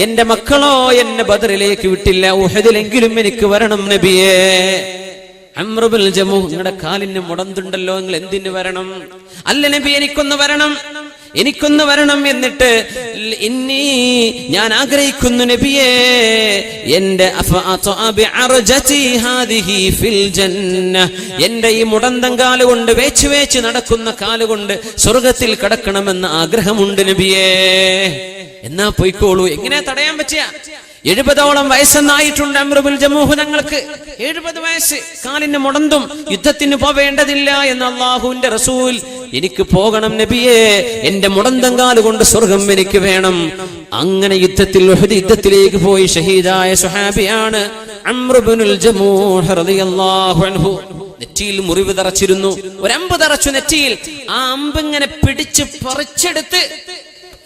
എന്റെ മക്കളോ എന്നെ ബദറിലേക്ക് വിട്ടില്ല, ഉഹദിലെങ്കിലും എനിക്ക് വരണം നബിയേ. അംർ ഇബ്നുൽ ജമൂഹ്, നിങ്ങളുടെ കാലിന് മുടന്തുണ്ടല്ലോ, നിങ്ങൾ എന്തിന് വരണം? അല്ല നബി, എനിക്കൊന്ന് വരണം. എന്നിട്ട് ഞാൻ ആഗ്രഹിക്കുന്നു നബിയേ, എന്റെ ഈ മുടന്തം കാലുകൊണ്ട് വേച്ച് നടക്കുന്ന കാലുകൊണ്ട് സ്വർഗത്തിൽ കടക്കണമെന്ന് ആഗ്രഹമുണ്ട് നബിയേ. എന്നാ പോയിക്കോളൂ. എങ്ങനെ തടയാൻ പറ്റിയ? 70ഓളം വയസ്സെന്നായിട്ടുണ്ട് അംർ ഇബ്നുൽ ജമൂഹ് ഞങ്ങൾക്ക്. 70 വയസ്സ്, കാലിന് മുടന്തും, യുദ്ധത്തിന് പോവേണ്ടതില്ല എന്ന് അല്ലാഹുവിന്റെ റസൂൽ. എനിക്ക് പോകണം നബിയേ, എന്റെ മുടന്തം കാലുകൊണ്ട് സ്വർഗം എനിക്ക് വേണം. അങ്ങനെ ഉഹദ് യുദ്ധത്തിലേക്ക് പോയി ഷഹീദായ സ്വഹാബിയാണ് അംർ ഇബ്നുൽ ജമൂഹ് റളിയല്ലാഹു അൻഹു. നെറ്റിയിൽ മുറിവ് തറച്ചിരുന്നു, ഒരമ്പ് തറച്ചു നെറ്റിയിൽ. ആ അമ്പ് ഇങ്ങനെ പിടിച്ച് പറിച്ചെടുത്ത്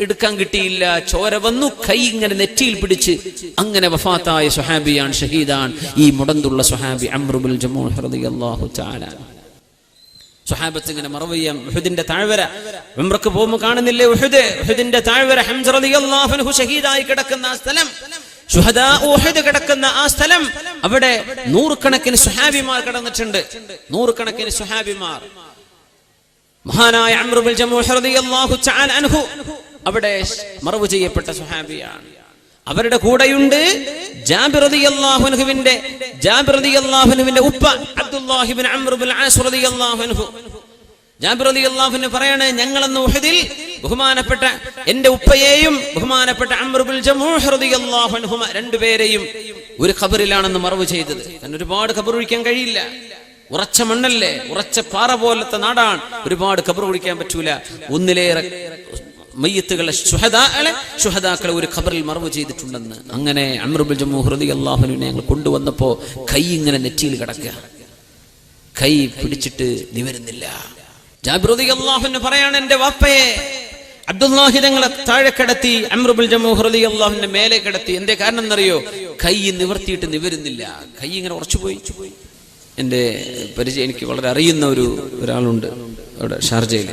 എടുക്കാൻ കിട്ടിയില്ല, ചോര വന്നു, കൈ ഇങ്ങനെ നെറ്റിയിൽ പിടിച്ച് അങ്ങനെ വഫാത്തായ സ്വഹാബിയാണ്, ഷഹീദാണ് ഈ മുടന്തുള്ള സ്വഹാബി അംർ ഇബ്നുൽ ജമൂഹ് റളിയല്ലാഹു തആല. സ്വഹാബത്ത് ഇങ്ങനെ മറവിയാം. ഉഹദിന്റെ താഴ്വര ഉംറക്ക് പോകുമ്പോൾ കാണുന്നില്ലേ ഉഹദിന്റെ താഴ്വര, ഹംസ റളിയല്ലാഹു അൻഹു ഷഹീദായി കിടക്കുന്ന ആ സ്ഥലം, ശുഹദാ ഉഹദ് കിടക്കുന്ന ആ സ്ഥലം, അവിടെ നൂറുകണക്കിന് സ്വഹാബിമാർ കിടന്നിട്ടുണ്ട്. നൂറുകണക്കിന് സ്വഹാബിമാർ. മഹാനായ അംർ ഇബ്നുൽ ജമൂഹ് റളിയല്ലാഹു തആല അൻഹു അവിടെ മറവ് ചെയ്യപ്പെട്ട സ്വഹാബിയാണ്. അവരുടെ കൂടെയുണ്ട് ജാബിർ റളിയല്ലാഹു അൻഹുവിന്റെ ഉപ്പ അബ്ദുല്ലാഹി ഇബ്നു അംർ ഇബ്നുൽ ആസ് റളിയല്ലാഹു അൻഹു. ജാബിർ റളിയല്ലാഹു അൻഹു പറയാണ്, ഞങ്ങളന്ന് ഉഹദിൽ ബഹുമാനപ്പെട്ട എന്റെ ഉപ്പയെയും ബഹുമാനപ്പെട്ട അംർ ഇബ്നുൽ ജമൂഹ് റളിയല്ലാഹു അൻഹുമ രണ്ടുപേരെയും ഒരു ഖബറിലാണെന്ന് മറവ് ചെയ്തത്. കാരണം ഒരുപാട് ഖബർ ഒഴിക്കാൻ കഴിയില്ല, ഉറച്ച മണ്ണല്ലേ, ഉറച്ച പാറ പോലത്തെ നാടാണ്, ഒരുപാട് ഖബർ ഒഴിക്കാൻ പറ്റൂല. ഒന്നിലേറെ മയ്യിത്തുകളെ ശുഹദാക്കളെ ഒരു ഖബറിൽ മറവ് ചെയ്തിട്ടുണ്ടെന്ന്. അങ്ങനെ അംർ ഇബ്നുൽ ജമൂഹ് റളിയല്ലാഹു അൻഹുവിനെ ഞങ്ങൾ കൊണ്ടുവന്നപ്പോ കൈ ഇങ്ങനെ നെറ്റിയിൽ കിടക്കുക, കൈ പിടിച്ചിട്ട് നിവരുന്നില്ല. ജാബിർ റളിയല്ലാഹു അൻഹു പറയാണ്, എന്റെ വാപ്പയെ അബ്ദുല്ലാഹി തങ്ങളെ താഴെ കിടത്തി, അംർ ഇബ്നുൽ ജമൂഹ് റളിയല്ലാഹു അൻഹുവിനെ മേലെ കിടത്തി. എന്തേ കാരണം എന്നറിയോ? കൈ നിവർത്തിയിട്ട് നിവരുന്നില്ല, കൈ ഇങ്ങനെ ഉറച്ചുപോയി. എൻ്റെ പരിചയം, എനിക്ക് വളരെ അറിയുന്ന ഒരാളുണ്ട് അവിടെ ഷാർജയിൽ.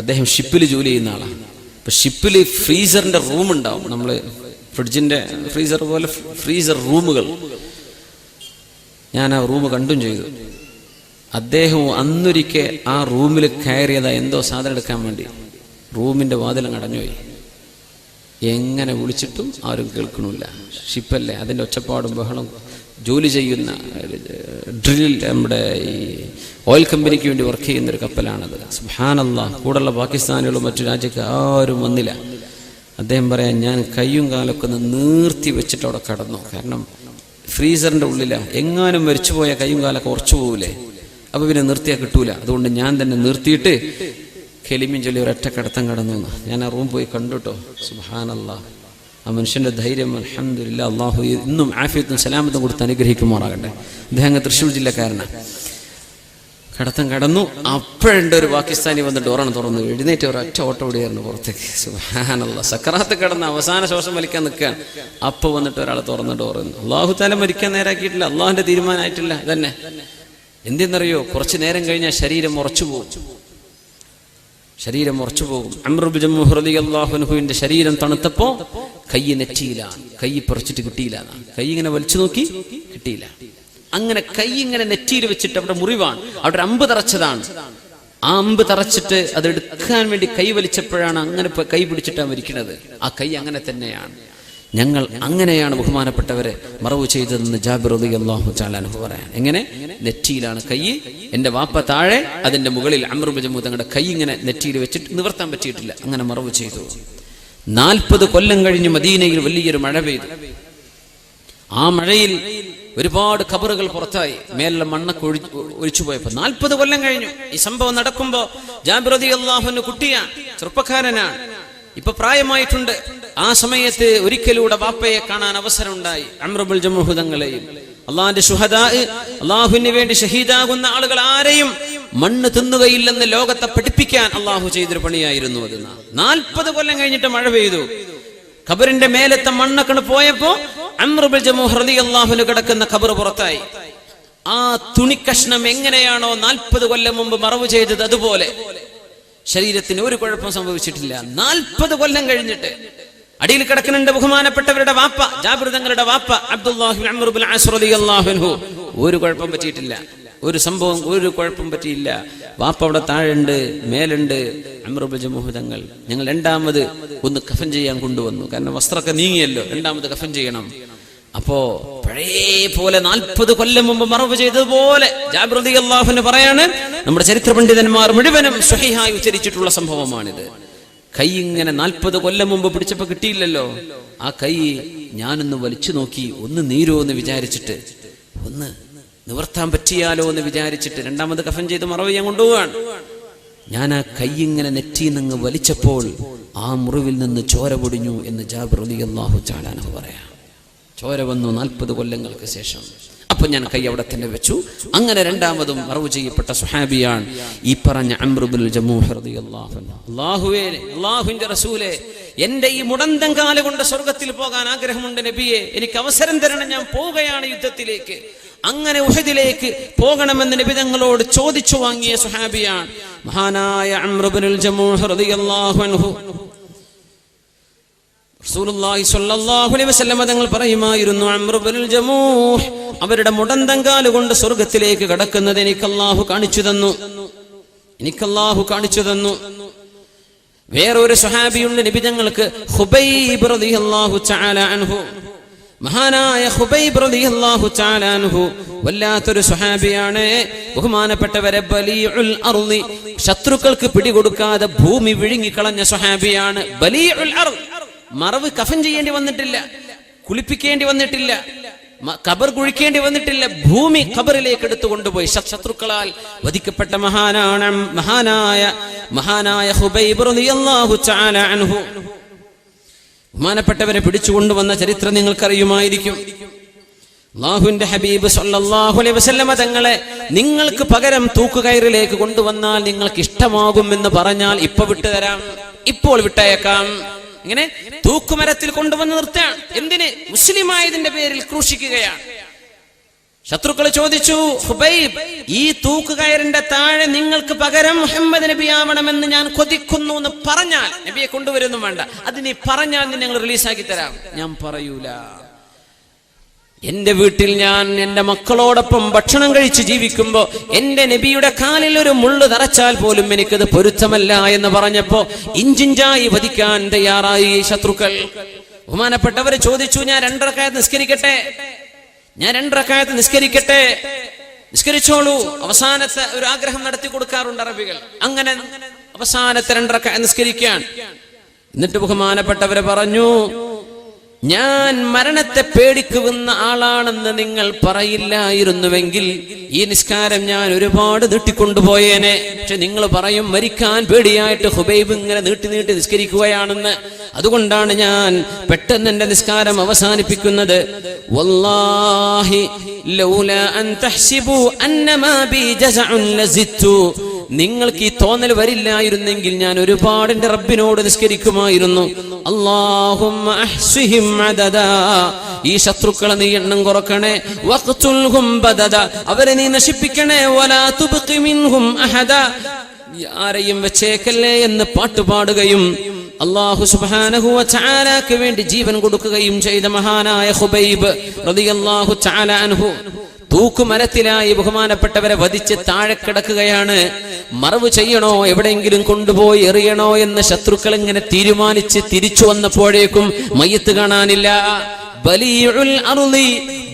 അദ്ദേഹം ഷിപ്പിൽ ജോലി ചെയ്യുന്ന ആളാണ്. അപ്പൊ ഷിപ്പിൽ ഫ്രീസറിന്റെ റൂം ഉണ്ടാവും, നമ്മള് ഫ്രിഡ്ജിന്റെ ഫ്രീസർ പോലെ ഫ്രീസർ റൂമുകൾ. ഞാൻ ആ റൂം കണ്ടും ചെയ്തു. അദ്ദേഹം അന്നൊരിക്കൽ ആ റൂമിൽ കയറിയതാ എന്തോ സാധനം എടുക്കാൻ വേണ്ടി. റൂമിന്റെ വാതിലും അടഞ്ഞുപോയി. എങ്ങനെ വിളിച്ചിട്ടും ആരും കേൾക്കണില്ല. ഷിപ്പല്ലേ, അതിന്റെ ഒച്ചപ്പാടും ബഹളം. ജോലി ചെയ്യുന്ന ഡ്രിൽ, നമ്മുടെ ഈ ഓയിൽ കമ്പനിക്ക് വേണ്ടി വർക്ക് ചെയ്യുന്ന ഒരു കപ്പലാണത്. സുബ്ഹാനല്ലാഹ്, കൂടെയുള്ള പാകിസ്ഥാനികളും മറ്റു രാജ്യക്കാർ ആരും വന്നില്ല. അദ്ദേഹം പറയാൻ, ഞാൻ കയ്യും കാലൊക്കെ ഒന്ന് നീർത്തി വെച്ചിട്ട് അവിടെ കടന്നു. കാരണം ഫ്രീസറിന്റെ ഉള്ളിലാണ്, എങ്ങാനും മരിച്ചുപോയ കയ്യും കാലൊക്കെ ഉറച്ചു പോകൂലേ, അപ്പൊ പിന്നെ നിർത്തിയാൽ കിട്ടൂല. അതുകൊണ്ട് ഞാൻ തന്നെ നിർത്തിയിട്ട് കെലിമയും ചൊല്ലി ഒരൊറ്റ കടത്തം കടന്നു. ഞാൻ ആ റൂം പോയി കണ്ടുട്ടോ. സുബ്ഹാനല്ലാഹ്, ആ മനുഷ്യന്റെ ധൈര്യം, അൽഹംദുലില്ലാഹ്, അല്ലാഹു ഇന്നും ആഫിയത്തും സലാമത്തും കൊടുത്ത് അനുഗ്രഹിക്കുമാറാകട്ടെ. അദ്ദേഹം തൃശ്ശൂർ ജില്ലക്കാരനാണ്. കടത്തം കടന്നു. അപ്പോഴുണ്ട് ഒരു പാകിസ്ഥാനി വന്ന് ഡോറാണ് തുറന്നു. എഴുന്നേറ്റ് ഒരൊറ്റ ഓട്ടം ഓടിയായിരുന്നു പുറത്തേക്ക്. സുബ്ഹാനല്ലാഹ്, സക്കറാത്ത് കടന്ന് അവസാന ശ്വാസം വലിക്കാൻ നിൽക്കുകയാണ്. അപ്പൊ വന്നിട്ട് ഒരാൾ തുറന്ന് ഡോറുന്നു. അല്ലാഹു തആല മരിക്കാൻ നേരാക്കിയിട്ടില്ല, അള്ളാഹുന്റെ തീരുമാനമായിട്ടില്ല. ഇതന്നെ എന്തെന്നറിയോ? കുറച്ചു നേരം കഴിഞ്ഞാൽ ശരീരം ഉറച്ചു പോകും. അംർ ഇബ്നുൽ ജമൂഹ് റളിയല്ലാഹു അൻഹുവിന്റെ ശരീരം തണുത്തപ്പോ കൈ നെറ്റിയിലാണ്. കൈ പറിച്ചിട്ട് കിട്ടിയില്ല. കൈ ഇങ്ങനെ വലിച്ചു നോക്കി, കിട്ടിയില്ല. അങ്ങനെ കൈ ഇങ്ങനെ നെറ്റിയിൽ വെച്ചിട്ട്, അവിടെ മുറിവാണ്, അവിടെ അമ്പ് തറച്ചതാണ്. ആ അമ്പ് തറച്ചിട്ട് അത് എടുക്കാൻ വേണ്ടി കൈ വലിച്ചപ്പോഴാണ് അങ്ങനെ കൈ പിടിച്ചിട്ടാണ് മരിക്കുന്നത്. ആ കൈ അങ്ങനെ തന്നെയാണ്. ഞങ്ങൾ അങ്ങനെയാണ് ബഹുമാനപ്പെട്ടവരെ മറവ് ചെയ്തതെന്ന് ജാബിർ റളിയല്ലാഹു തആല അൻഹു പറയാൻ. എങ്ങനെ? നെറ്റിയിലാണ് കൈ, എന്റെ വാപ്പ താഴെ, അതിന്റെ മുകളിൽ അംർ ഇബ്നു ജമൂഹ് തങ്ങളുടെ കൈ ഇങ്ങനെ നെറ്റിയിൽ വെച്ചിട്ട് നിവർത്താൻ പറ്റിയിട്ടില്ല. അങ്ങനെ മറവ് ചെയ്തു. 40 കൊല്ലം കഴിഞ്ഞ് മദീനയിൽ വലിയൊരു മഴ പെയ്തു. ആ മഴയിൽ ഒരുപാട് ഖബറുകൾ പുറത്തായി, മേലുള്ള മണ്ണൊക്കെ ഒഴിച്ചു പോയപ്പോ 40 കൊല്ലം കഴിഞ്ഞു. ഈ സംഭവം നടക്കുമ്പോ ജാബിർ റളിയല്ലാഹു അൻഹു കുട്ടിയാണ്, ചെറുപ്പക്കാരനാണ്, ഇപ്പൊ പ്രായമായിട്ടുണ്ട്. ആ സമയത്ത് ഒരിക്കലൂടെ വാപ്പയെ കാണാൻ അവസരം ഉണ്ടായി. അംർ ഇബ്നുൽ ജമൂഹ് തങ്ങളെയും അള്ളാഹിന്റെ ശുഹദാ, അള്ളാഹുവിന് വേണ്ടി ഷഹീദാകുന്ന ആളുകൾ ആരെയും മണ്ണ് തിന്നുകയില്ലെന്ന് ലോകത്തെ പഠിപ്പിക്കാൻ അള്ളാഹു ചെയ്തൊരു പണിയായിരുന്നു അത്. 40 കൊല്ലം കഴിഞ്ഞിട്ട് മഴ പെയ്തു. ഖബറിന്റെ മേലത്തെ മണ്ണൊക്കെ പോയപ്പോ അംർ ഇബ്നുൽ ജമൂഹ് റളിയല്ലാഹു അൻഹു കിടക്കുന്ന ഖബർ പുറത്തായി. ആ തുണിക്കഷ്ണം എങ്ങനെയാണോ 40 കൊല്ലം മുമ്പ് മറവ് ചെയ്തത്, അതുപോലെ ശരീരത്തിന് ഒരു കുഴപ്പം സംഭവിച്ചിട്ടില്ല. 40 കൊല്ലം കഴിഞ്ഞിട്ട് അടിയിൽ കിടക്കുന്നുണ്ട് ബഹുമാനപ്പെട്ടവരുടെ വാപ്പ, ജാബിർ തങ്ങളുടെ വാപ്പ അബ്ദുല്ലാഹി ഇബ്നു അംർ ഇബ്നു അസ് റളിയല്ലാഹു അൻഹു. ഒരു കുഴപ്പം പറ്റിയിട്ടില്ല, ഒരു സംഭവം ഒരു കുഴപ്പം പറ്റിയില്ല. വാപ്പ അവിടെ താഴെയുണ്ട്, മേലുണ്ട്. അംർ ഇബ്നു ജമൂഹ് തങ്ങൾ ഞങ്ങൾ രണ്ടാമത് ഒന്ന് കഫൻ ചെയ്യാൻ കൊണ്ടുവന്നു. കാരണം വസ്ത്രമൊക്കെ നീങ്ങിയല്ലോ, രണ്ടാമത് കഫൻ ചെയ്യണം. അപ്പോ പഴയ പോലെ 40 കൊല്ലം മുമ്പ് മറവ് ചെയ്തതുപോലെ ജാബിർ റളിയല്ലാഹു അൻഹു പറയാണ്, നമ്മുടെ ചരിത്ര പണ്ഡിതന്മാർ മുഴുവനും സ്വഹീഹായി ഉച്ചരിച്ചിട്ടുള്ള സംഭവമാണിത്. കൈ ഇങ്ങനെ 40 കൊല്ലം മുമ്പ് പിടിച്ചപ്പോ കിട്ടിയില്ലല്ലോ. ആ കൈ ഞാനൊന്ന് വലിച്ചു നോക്കി, ഒന്ന് നീരോ എന്ന് വിചാരിച്ചിട്ട്, ഒന്ന് നിവർത്താൻ പറ്റിയാലോ എന്ന് വിചാരിച്ചിട്ട് രണ്ടാമത് കഫൻ ചെയ്ത് മറവ് ചെയ്യാൻ കൊണ്ടുപോവാണ്. ഞാൻ ആ കൈ ഇങ്ങനെ നെറ്റിന്നങ്ങ് വലിച്ചപ്പോൾ ആ മുറിവിൽ നിന്ന് ചോര പൊടിഞ്ഞു എന്ന് ജാബിർ റളിയല്ലാഹു തആല അൻഹു പറയാം. ചോര വന്നു 40 കൊല്ലങ്ങൾക്ക് ശേഷം. അപ്പൊ ഞാൻ കൈ അവിടെ തന്നെ വെച്ചു. അങ്ങനെ രണ്ടാമതും മറവ് ചെയ്യപ്പെട്ട സുഹാബിയാണ് ഈ പറഞ്ഞ അംർ ഇബ്നുൽ ജമൂഹ് റളിയല്ലാഹു അൻഹു. അല്ലാഹുവേ, അല്ലാഹുവിന്റെ റസൂലേ, എന്റെ ഈ മുടന്തം കാല് കൊണ്ട് സ്വർഗത്തിൽ പോകാൻ ആഗ്രഹമുണ്ട് നബിയെ, എനിക്ക് അവസരം തരണം, ഞാൻ പോവുകയാണ് യുദ്ധത്തിലേക്ക്. അങ്ങനെ ഉഹദിലേക്ക് പോകണമെന്ന് നബി തങ്ങളോട് ചോദിച്ചു വാങ്ങിയ സുഹാബിയാണ് മഹാനായ അംർ ഇബ്നുൽ ജമൂഹ് റളിയല്ലാഹു അൻഹു. റസൂലുള്ളാഹി സ്വല്ലല്ലാഹു അലൈഹി വസല്ലം തങ്ങൾ പറയുമായിരുന്നു, അംർ ഇബ്നുൽ ജമൂഹ് അവരുടെ മുടന്തം കാല് കൊണ്ട് സ്വർഗത്തിലേക്ക് കടക്കുന്നത് എനിക്ക് അല്ലാഹു കാണിച്ചു തന്നു. വേറൊരു സ്വഹാബിയുണ്ട് നബി തങ്ങൾക്ക്, ഖുബൈബ് റളിയല്ലാഹു തആല അൻഹു. മഹാനായ ഖുബൈബ് റളിയല്ലാഹു തആല അൻഹു വല്ലാത്തൊരു സ്വഹാബിയാണ്. ബഹുമാനപ്പെട്ടവരെ, ബലീഉൽ അർളി, ശത്രുക്കൾക്ക് പിടികൊടുക്കാതെ ഭൂമി വിഴുങ്ങിക്കളഞ്ഞ സ്വഹാബിയാണ്. ബലീഉൽ അർള്, മറവ് കഫൻ ചെയ്യേണ്ടി വന്നിട്ടില്ല, കുളിപ്പിക്കേണ്ടി വന്നിട്ടില്ല, ഖബർ കുഴിക്കേണ്ടി വന്നിട്ടില്ല. ഭൂമി ഖബറിലേക്ക് എടുത്തു കൊണ്ടുപോയി ശത്രുക്കളാൽ വധിക്കപ്പെട്ട മഹാനായ ഖുബൈബ് റളിയല്ലാഹു തആല അൻഹു. ബഹുമാനപ്പെട്ടവരെ പിടിച്ചുകൊണ്ടുവന്ന ചരിത്രം നിങ്ങൾക്കറിയുമായിരിക്കും. അല്ലാഹുവിന്റെ ഹബീബ് സല്ലല്ലാഹു അലൈഹി വസല്ലമ തങ്ങളെ നിങ്ങൾക്ക് പകരം തൂക്കുകയറിലേക്ക് കൊണ്ടുവന്നാൽ നിങ്ങൾക്ക് ഇഷ്ടമാകും എന്ന് പറഞ്ഞാൽ ഇപ്പൊ വിട്ടുതരാം, ഇപ്പോൾ വിട്ടയക്കാം. ഇങ്ങനെ തൂക്കുമരത്തിൽ കൊണ്ടുവന്ന് നിർത്താൻ എന്തിന്? മുസ്ലിമായതിന്റെ പേരിൽ ക്രൂശിക്കുകയാണ്. ശത്രുക്കൾ ചോദിച്ചു, ഖുബൈബ്, ഈ തൂക്കുകയറിന്റെ താഴെ നിങ്ങൾക്ക് പകരം മുഹമ്മദ് നബി ആവണമെന്ന് ഞാൻ കൊതിക്കുന്നു എന്ന് പറഞ്ഞാൽ, നബിയെ കൊണ്ടുവരുന്നു വേണ്ട, അത് നീ പറഞ്ഞാൽ ഞങ്ങൾ റിലീസാക്കി തരാം. ഞാൻ പറയൂല. എന്റെ വീട്ടിൽ ഞാൻ എന്റെ മക്കളോടൊപ്പം ഭക്ഷണം കഴിച്ച് ജീവിക്കുമ്പോ എന്റെ നബിയുടെ കാലിൽ ഒരു മുള്ളു തറച്ചാൽ പോലും എനിക്കത് പൊരുത്തമല്ല എന്ന് പറഞ്ഞപ്പോ ഇഞ്ചിഞ്ചായി വധിക്കാൻ തയ്യാറായി ശത്രുക്കൾ. ബഹുമാനപ്പെട്ടവരെ ചോദിച്ചു, ഞാൻ 2 റക്അത്ത് നിസ്കരിക്കട്ടെ? നിസ്കരിച്ചോളൂ. അവസാനത്തെ ഒരു ആഗ്രഹം നടത്തി കൊടുക്കാറുണ്ട് അറബികൾ. അങ്ങനെ അവസാനത്തെ 2 റക്അത്ത് നിസ്കരിക്കാൻ. എന്നിട്ട് ബഹുമാനപ്പെട്ടവരെ പറഞ്ഞു, ഞാൻ മരണത്തെ പേടിക്കുന്ന ആളാണെന്ന് നിങ്ങൾ പറയില്ലായിരുന്നുവെങ്കിൽ ഈ നിസ്കാരം ഞാൻ ഒരുപാട് നീട്ടിക്കൊണ്ടുപോയേനെ. പക്ഷെ നിങ്ങൾ പറയും മരിക്കാൻ പേടിയായിട്ട് ഖുബൈബ് ഇങ്ങനെ നീട്ടി നിസ്കരിക്കുകയാണെന്ന്. അതുകൊണ്ടാണ് ഞാൻ പെട്ടെന്ന് എന്റെ നിസ്കാരം അവസാനിപ്പിക്കുന്നത്. വല്ലാഹി ലൗലാ അൻ തഹ്സിബു അന്നമാ ബി ജസഉൻ ലസിത്തു. നിങ്ങൾക്ക് ഈ തോന്നൽ വരില്ലായിരുന്നെങ്കിൽ ഞാൻ ഒരുപാട് എന്റെ റബ്ബിനോട് നിസ്കരിക്കുമായിരുന്നു. അല്ലാഹുമ്മ അഹ്സിഹിം അദദാ, ഈ ശത്രുക്കളെ നീ എണ്ണം കുറക്കണേ. വഖ്തുൽഹും ബദദ, അവരെ നീ നശിപ്പിക്കണേ. വലാ തുബ്ഖി മിൻഹും അഹദാ, ആരെയും വെച്ചേക്കല്ലേ എന്ന് പാട്ടുപാടുകയും അല്ലാഹു സുബ്ഹാനഹു വ തആലക്ക് വേണ്ടി ജീവൻ കൊടുക്കുകയും ചെയ്ത മഹാനായ ഖുബൈബ് റളിയല്ലാഹു തആല അൻഹു തൂക്കുമരത്തിലായി ബഹുമാനപ്പെട്ടവരെ വധിച്ച് താഴെ കിടക്കുകയാണ്. മറവ് ചെയ്യണോ, എവിടെയെങ്കിലും കൊണ്ടുപോയി എറിയണോ എന്ന് ശത്രുക്കൾ ഇങ്ങനെ തീരുമാനിച്ച് തിരിച്ചു വന്നപ്പോഴേക്കും മയ്യത്ത് കാണാനില്ല. ബലീഉൽ അർളി,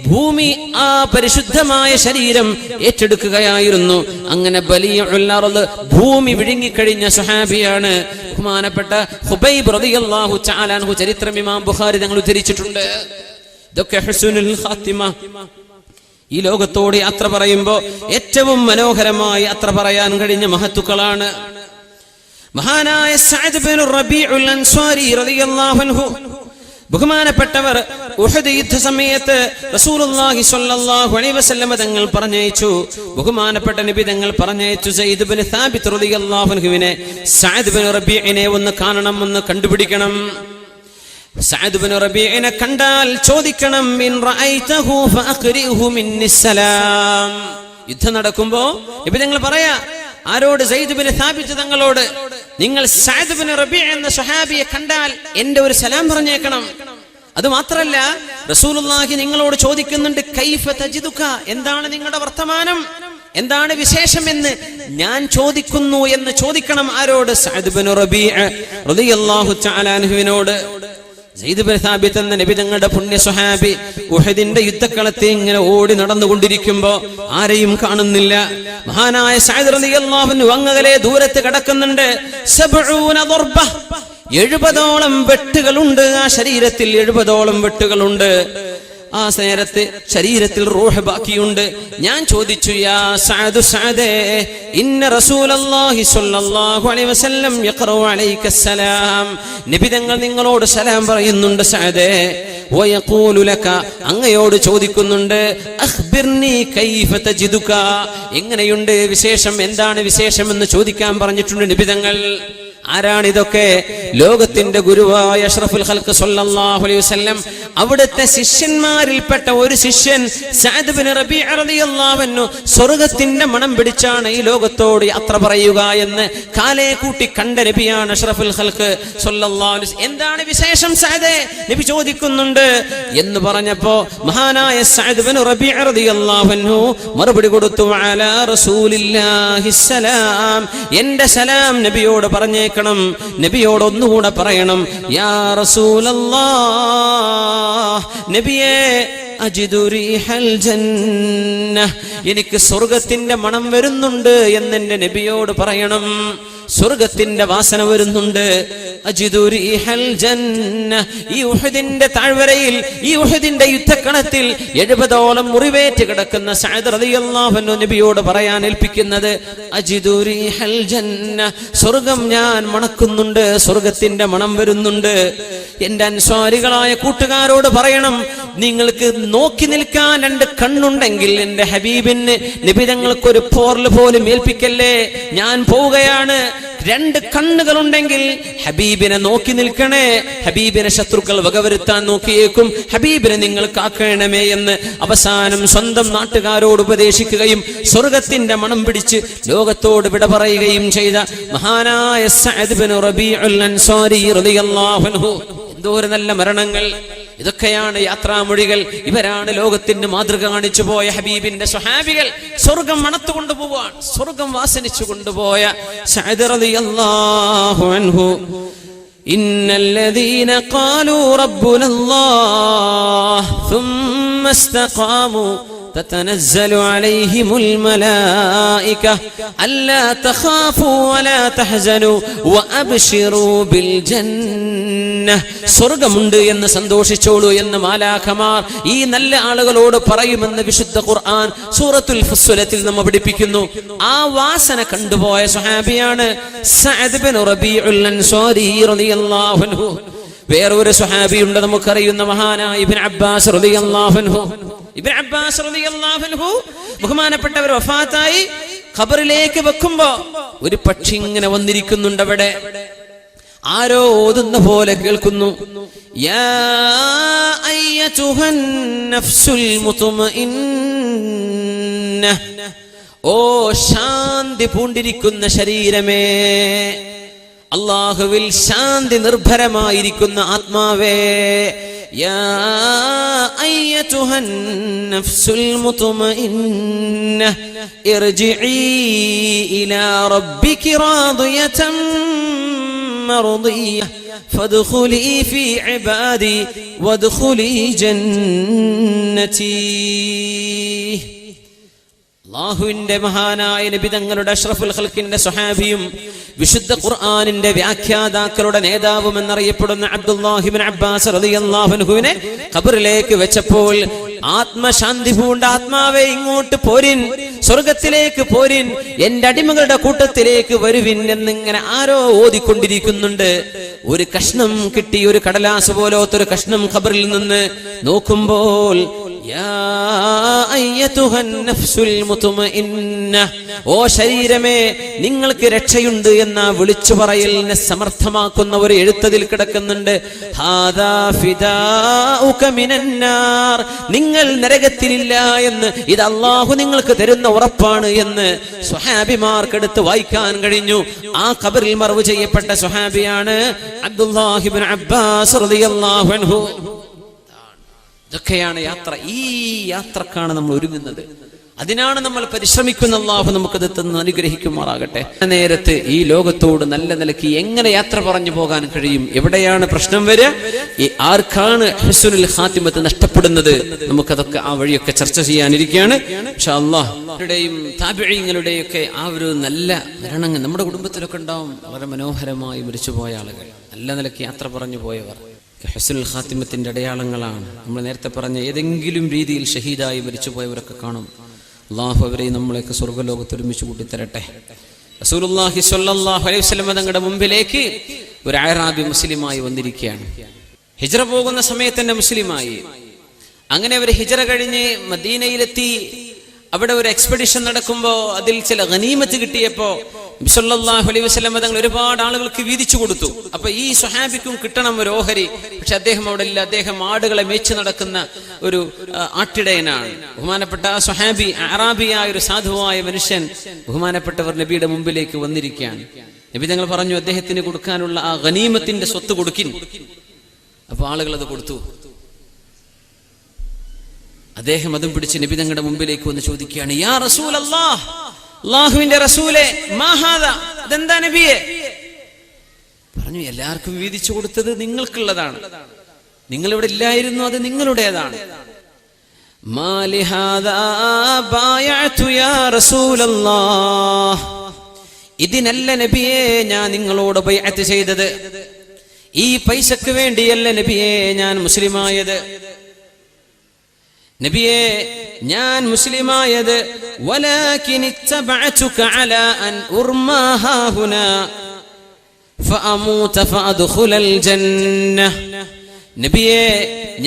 ഭൂമി ആ പരിശുദ്ധമായ ശരീരം ഏറ്റെടുക്കുകയായിരുന്നു. അങ്ങനെ ബലീഉൽ അർള്, ഭൂമി വിഴുങ്ങിക്കഴിഞ്ഞ സ്വഹാബിയാണ് ബഹുമാനപ്പെട്ട ഖുബൈബ് റളിയല്ലാഹു തആല അൻഹു. ചരിത്രം ഇമാം ബുഖാരി തങ്ങൾ ഉദ്ധരിച്ചിട്ടുണ്ട്. ഇതൊക്കെ ഹുസ്നുൽ ഖാത്തിമ, ഈ ലോകത്തോട് യാത്ര പറയുമ്പോ ഏറ്റവും മനോഹരമായി യാത്ര പറയാൻ കഴിഞ്ഞ മഹത്തുക്കളാണ്. മഹാനായ സഅദ് ബിൻ റബീഉൽ അൻസ്വാരി റളിയല്ലാഹു അൻഹു, ബഹുമാനപ്പെട്ടവർ ഉഹദ് യുദ്ധ സമയത്ത് റസൂലുള്ളാഹി സ്വല്ലല്ലാഹു അലൈഹി വസല്ലം തങ്ങൾ പറഞ്ഞയച്ചു. ബഹുമാനപ്പെട്ട നബി തങ്ങൾ പറഞ്ഞയച്ചു സയ്യിദ് ബിൻ സാബിത്ത് റളിയല്ലാഹു അൻഹുവിനെ, സഅദ് ബിൻ റബീഇനെ ഒന്ന് കാണണം, ഒന്ന് കണ്ടുപിടിക്കണം. സഅദ് ബിൻ റബീഇനെ കണ്ടാൽ ചോദിക്കണം, ഇൻ റഅയ്തഹു ഫഅഖ്രിഹു മിന്നിസ്സലാം. യുദ്ധം നടക്കുമ്പോ നബി തങ്ങൾ പറയാ ആരോട്? സയ്യിദ് ബിൻ സാബിത്ത് തങ്ങളോട്. നിങ്ങൾ സഅദ് ബിൻ റബീഅ എന്ന സ്വഹാബിയെ കണ്ടാൽ എന്റെ ഒരു സലാം പറഞ്ഞേക്കണം. അത് മാത്രല്ല റസൂലുള്ളാഹി നിങ്ങളോട് ചോദിക്കുന്നുണ്ട് കൈഫ തജിദുക, എന്താണ് നിങ്ങളുടെ വർത്തമാനം, എന്താണ് വിശേഷം എന്ന് ഞാൻ ചോദിക്കുന്നു എന്ന് ചോദിക്കണം. ആരോട്? സഅദ് ബിൻ റബീഅ റളിയല്ലാഹു തആല അൻഹുവിനോട്. സയ്യിദ് ബിൻ സാബിത്ത് എന്ന നബി തങ്ങളുടെ പുണ്യ സ്വഹാബി ഉഹദിന്റെ യുദ്ധക്കളത്തിൽ ഇങ്ങനെ ഓടി നടന്നുകൊണ്ടിരിക്കുമ്പോ ആരെയും കാണുന്നില്ല. മഹാനായ സഅദ് റളിയല്ലാഹു അൻഹു അങ്ങകലെ ദൂരത്ത് കിടക്കുന്നുണ്ട്. 70ഓളം വെട്ടുകളുണ്ട് ആ ശരീരത്തിൽ, 70ഓളം വെട്ടുകളുണ്ട്. ആ നേരത്ത് ശരീരത്തിൽ റൂഹ് ബാക്കിയുണ്ട്. ഞാൻ ചോദിച്ചു, യാ സഅദ് സഅദേ, ഇന്ന റസൂലല്ലാഹി സ്വല്ലല്ലാഹു അലൈഹി വസല്ലം യഖറഉ അലൈക സലാം, നബി തങ്ങൾ നിങ്ങളോട് സലാം പറയുന്നുണ്ട് സഅദേ. വയഖൂലു ലക, അങ്ങയോട് ചോദിക്കുന്നുണ്ട്, അഖ്ബിർനി കൈഫ തജിദുക, എങ്ങനെയുണ്ട് വിശേഷം, എന്താണ് വിശേഷം എന്ന് ചോദിക്കാൻ പറഞ്ഞിട്ടുണ്ട് നബി തങ്ങൾ. ആരാണിതൊക്കെ? ലോകത്തിന്റെ ഗുരുവായ അഷ്റഫുൽ ഖൽഖ് സ്വല്ലല്ലാഹു അലൈഹി വസല്ലം അവിടുത്തെ ശിഷ്യന്മാരിൽപ്പെട്ട ഒരു ശിഷ്യൻ സഅദ് ബിൻ റബീഅ റളിയല്ലാഹു അൻഹു സ്വർഗ്ഗത്തിന്റെ മണം പിടിച്ചാണ് ഈ ലോകത്തോട് യാത്ര പറയുക എന്ന് കാലേ കൂട്ടി കണ്ട നബിയാണ് അഷ്റഫുൽ ഖൽഖ് സ്വല്ലല്ലാഹു അലൈഹി വസല്ലം. എന്താണ് വിശേഷം സഅദേ, നബി ചോദിക്കുന്നുണ്ട് എന്ന് പറഞ്ഞപ്പോ മഹാനായ സഅദ് ബിൻ റബീഅ റളിയല്ലാഹു അൻഹു മറുപടി കൊടുത്തു, അലാ റസൂലില്ലാഹി സലാം, എന്റെ സലാം നബിയോട് പറഞ്ഞേ, നബിയോട് ഒന്നുകൂടെ പറയണം, യാ റസൂലല്ലാഹ്, നബിയേ, അജിദു റീഹൽ ജന്ന, എനിക്ക് സ്വർഗ്ഗത്തിന്റെ മണം വരുന്നുണ്ട് എന്നെന്റെ നബിയോട് പറയണം. സ്വർഗ്ഗത്തിന്റെ വാസന വരുന്നുണ്ട്. അജിദു റീഹൽ ജന്ന, ഈ ഉഹദിന്റെ താഴ്വരയിൽ, ഈ ഉഹദിന്റെ യുദ്ധക്കണത്തിൽ 70ഓളം മുറിവേറ്റ് കിടക്കുന്ന സഅദ് റളിയല്ലാഹു അൻഹു നബിയോട് പറയാൻ ഏൽപ്പിക്കുന്നത്, അജിദു റീഹൽ ജന്ന, സ്വർഗ്ഗം ഞാൻ മണക്കുന്നുണ്ട്, സ്വർഗ്ഗത്തിന്റെ മണം വരുന്നുണ്ട്. എന്റെ അൻസ്വാരികളായ കൂട്ടുകാരോട് പറയണം, നിങ്ങൾക്ക് നോക്കി നിൽക്കാൻ 2 കണ്ണുണ്ടെങ്കിൽ എന്റെ ഹബീബിന് നബി തങ്ങൾക്കൊരു പോർല് പോലും ഏൽപ്പിക്കല്ലേ, ഞാൻ പോവുകയാണ്. 2 കണ്ണുകളുണ്ടെങ്കിൽ ഹബീബിനെ നോക്കി നിൽക്കണേ, ഹബീബിനെ ശത്രുക്കൾ വകവരുത്താൻ നോക്കിയേക്കും, ഹബീബിനെ നിങ്ങൾ കാക്കണമേ എന്ന് അവസാനം സ്വന്തം നാട്ടുകാരോട് ഉപദേശിക്കുകയും സ്വർഗ്ഗത്തിന്റെ മണം പിടിച്ച് ലോകത്തോട് വിട പറയുകയും ചെയ്ത മഹാനായ സഅദ് ബിൻ റബീഉൽ അൻസാരി റളിയല്ലാഹു അൻഹു. എന്തോരം നല്ല മരണങ്ങൾ! ഇതൊക്കെയാണ് യാത്രാമൊഴികൾ. ഇവരാണ് ലോകത്തിന് മാതൃക കാണിച്ചു പോയ ഹബീബിന്റെ സ്വഹാബികൾ. സ്വർഗം മണത്തുകൊണ്ടു പോവാൻ, സ്വർഗം വാസനിച്ചു കൊണ്ടുപോയ സഅദ് റളിയല്ലാഹു അൻഹു. ഇന്നല്ലദീന ഖാലൂ റബ്ബുനല്ലാഹ് ثم استقاموا تتنزل عليهم الملائكة ألا تخافوا ولا تحزنوا وأبشروا بالجنة. സ്വർഗ്ഗമുണ്ട് എന്ന് സന്തോഷിച്ചോളൂ എന്ന് മാലാഖമാർ ഈ നല്ല ആളുകളോട് പറയുമെന്ന് വിശുദ്ധ ഖുർആൻ സൂറത്തുൽ ഫുസ്സിലത്തിൽ നമ്മെ പഠിപ്പിക്കുന്നു. ആ വാസന കണ്ടുപോയ സ്വഹാബിയാണ് സഅദ് ബിൻ റബീഉൽ അൻസാരി റളിയല്ലാഹു അൻഹു. വേറൊരു സ്വഹാബിയുണ്ട് നമുക്കറിയുന്ന മഹാനായ ഇബ്നു അബ്ബാസ് റളിയല്ലാഹു അൻഹു. ഇബ്നു അബ്ബാസ് റളിയല്ലാഹു അൻഹു ബഹുമാനപ്പെട്ടവർ വഫാത്തായി ഖബറിലേക്ക് വെക്കുമ്പോ ഒരു പക്ഷി ഇങ്ങനെ വന്നിരിക്കുന്നുണ്ട്. അവിടെ ആരോ ഓതുന്ന പോലെ കേൾക്കുന്നു, യാ അയ്യതുഹൻ നഫ്സുൽ മുത്മഇന്ന, ഓ ശാന്തി പൂണ്ടിരിക്കുന്ന ശരീരമേ, അല്ലാഹുവിൽ ശാന്തി നിർഭരമായിരിക്കുന്ന ആത്മാവേ, യാ അയ്യതുഹൻ നഫ്സുൽ മുത്മഇന്ന ഇർജിഇ ഇലാ റബ്ബികി റാദിയതൻ മർദിയ ഫദ്ഖുലി ഫീ ഇബാദി വദ്ഖുലി ജന്നതി. അല്ലാഹുവിന്റെ മഹാനായ നബി തങ്ങളുടെ അഷ്റഫുൽ ഖൽഖിന്റെ സ്വഹാബിയും വിശുദ്ധ ഖുർആനിന്റെ വ്യാഖ്യാതാക്കളുടെ നേതാവും എന്നറിയപ്പെടുന്ന അബ്ദുല്ലാഹി ഇബ്നു അബ്ബാസ് റളിയല്ലാഹു അൻഹുവിനെ ഖബറിലേക്ക് വെച്ചപ്പോൾ ആത്മശാന്തി പൂണ്ട ആത്മാവേ ഇങ്ങോട്ട് പോരിൻ, സ്വർഗത്തിലേക്ക് പോരിൻ, എന്റെ അടിമകളുടെ കൂട്ടത്തിലേക്ക് വരുവിൻ എന്നിങ്ങനെ ആരോ ഓതിക്കൊണ്ടിരിക്കുന്നുണ്ട്. ഒരു കഷ്ണം കിട്ടി, ഒരു കടലാസ് പോലത്തൊരു കഷ്ണം ഖബറിൽ നിന്ന് നോക്കുമ്പോൾ യാ അയ്യതുഹൻ നഫ്സുൽ മുത്മഇന്ന, ഓ ശരീരമേ നിങ്ങൾക്ക് രക്ഷയുണ്ട് എന്ന വിളിച്ചു പറയലിനെ സമർത്ഥമാക്കുന്ന ഒരു എഴുത്തതിൽ കിടക്കുന്നുണ്ട്. ഹാദാ ഫിദാഉക മിനന്നാർ, നിങ്ങൾ നരകത്തിലില്ല എന്ന് ഇത് അല്ലാഹു നിങ്ങൾക്ക് തരുന്ന ഉറപ്പാണ് എന്ന് സ്വഹാബിമാർക്കെടുത്ത് വായിക്കാൻ കഴിഞ്ഞു. ആ ഖബറിൽ മറവ് ചെയ്യപ്പെട്ട സ്വഹാബിയാണ് അബ്ദുല്ലാഹി ഇബ്നു അബ്ബാസ് റളിയല്ലാഹു അൻഹു. ഇതൊക്കെയാണ് യാത്ര. ഈ യാത്രക്കാണ് നമ്മൾ ഒരുങ്ങുന്നത്, അതിനാണ് നമ്മൾ പരിശ്രമിക്കുന്ന. അല്ലാഹു നമുക്കത് തന്ന് അനുഗ്രഹിക്കുമാറാകട്ടെ. നേരത്ത് ഈ ലോകത്തോട് നല്ല നിലയ്ക്ക് എങ്ങനെ യാത്ര പറഞ്ഞു പോകാൻ കഴിയും? എവിടെയാണ് പ്രശ്നം വരിക? ആർക്കാണ് ഹുസ്നുൽ ഖാത്തിമത്ത് നഷ്ടപ്പെടുന്നത്? നമുക്കതൊക്കെ ആ വഴിയൊക്കെ ചർച്ച ചെയ്യാനിരിക്കുകയാണ് ഇൻഷാ അല്ലാഹ്. ുടെയും താബിഈങ്ങളുടെയും ഒക്കെ ആ ഒരു നല്ല മരണങ്ങൾ നമ്മുടെ കുടുംബത്തിലൊക്കെ ഉണ്ടാവും. വളരെ മനോഹരമായി മരിച്ചുപോയ ആളുകൾ, നല്ല നിലയ്ക്ക് യാത്ര പറഞ്ഞു പോയവർ ഹുസ്നുൽ ഖാത്തിമത്തിന്റെ അടയാളങ്ങളാണ്. നമ്മൾ നേരത്തെ പറഞ്ഞ ഏതെങ്കിലും രീതിയിൽ ഷഹീദായി മരിച്ചുപോയവരൊക്കെ കാണും. അല്ലാഹു അവരെ നമ്മളെയൊക്കെ സ്വർഗ്ഗലോകത്ത് ഒരുമിച്ച് കൂട്ടിത്തരട്ടെ. റസൂലുള്ളാഹി സ്വല്ലല്ലാഹു അലൈഹി വസല്ലം തങ്ങളുടെ മുമ്പിലേക്ക് ഒരു അഅറാബി മുസ്ലിമായി വന്നിരിക്കുകയാണ്. ഹിജ്റ പോകുന്ന സമയത്ത് തന്നെ മുസ്ലിമായി. അങ്ങനെ അവർ ഹിജ്റ കഴിഞ്ഞ് മദീനയിലെത്തി. അവിടെ ഒരു എക്സ്പെഡിഷൻ നടക്കുമ്പോൾ അതിൽ ചില ഗനീമത്ത് കിട്ടിയപ്പോൾ നബി സല്ലല്ലാഹു അലൈഹി വസല്ലം തങ്ങൾ ഒരുപാട് ആളുകൾക്ക് വീതിച്ചു കൊടുത്തു. അപ്പൊ ഈ സ്വഹാബിക്കും കിട്ടണം ഒരു ഓഹരി. പക്ഷെ അദ്ദേഹം അവിടെ ഇല്ല. അദ്ദേഹം ആടുകളെ മേച്ചു നടക്കുന്ന ഒരു ആട്ടിടയനാണ്. ബഹുമാനപ്പെട്ട ആ സ്വഹാബി, അറാബിയായ ഒരു സാധുവായ മനുഷ്യൻ, ബഹുമാനപ്പെട്ടവർ നബിയുടെ മുമ്പിലേക്ക് വന്നിരിക്കുകയാണ്. നബി തങ്ങൾ പറഞ്ഞു, അദ്ദേഹത്തിന് കൊടുക്കാനുള്ള ആ ഗനീമത്തിന്റെ സ്വത്ത് കൊടുക്കിൻ. അപ്പൊ ആളുകൾ അത് കൊടുത്തു. അദ്ദേഹം അതും പിടിച്ച് നബി തങ്ങളുടെ മുമ്പിലേക്ക് വന്ന് ചോദിക്കുകയാണ്, യാ റസൂലല്ലാഹ്, അല്ലാഹുവിന്റെ റസൂലേ, മാ ഹാദാ, ഇതെന്താ നബിയേ? പറഞ്ഞു, എല്ലാവർക്കും വീതിച്ചു കൊടുത്തത് നിങ്ങൾക്കുള്ളതാണ്, നിങ്ങൾ ഇവിടെ ഇല്ലായിരുന്നു, അത് നിങ്ങളുടേതാണ്. മാ ലിഹാദാ ബായഅതു യാ റസൂലല്ലാഹ്, ഇതിനല്ല നബിയേ ഞാൻ നിങ്ങളോട് ബൈഅത്ത് ചെയ്തത്, ഈ പൈസക്ക് വേണ്ടിയല്ല നബിയേ ഞാൻ മുസ്ലിമായത്. നബിയേ ഞാൻ മുസ്ലിമായത് വലാകിൻ ഇത്തബഅതുക അലാ അൻ ഉർമാ ഹാഹുനാ ഫഅമൂത ഫഅദ്ഖുലൽ ജന്നഹ്. നബിയേ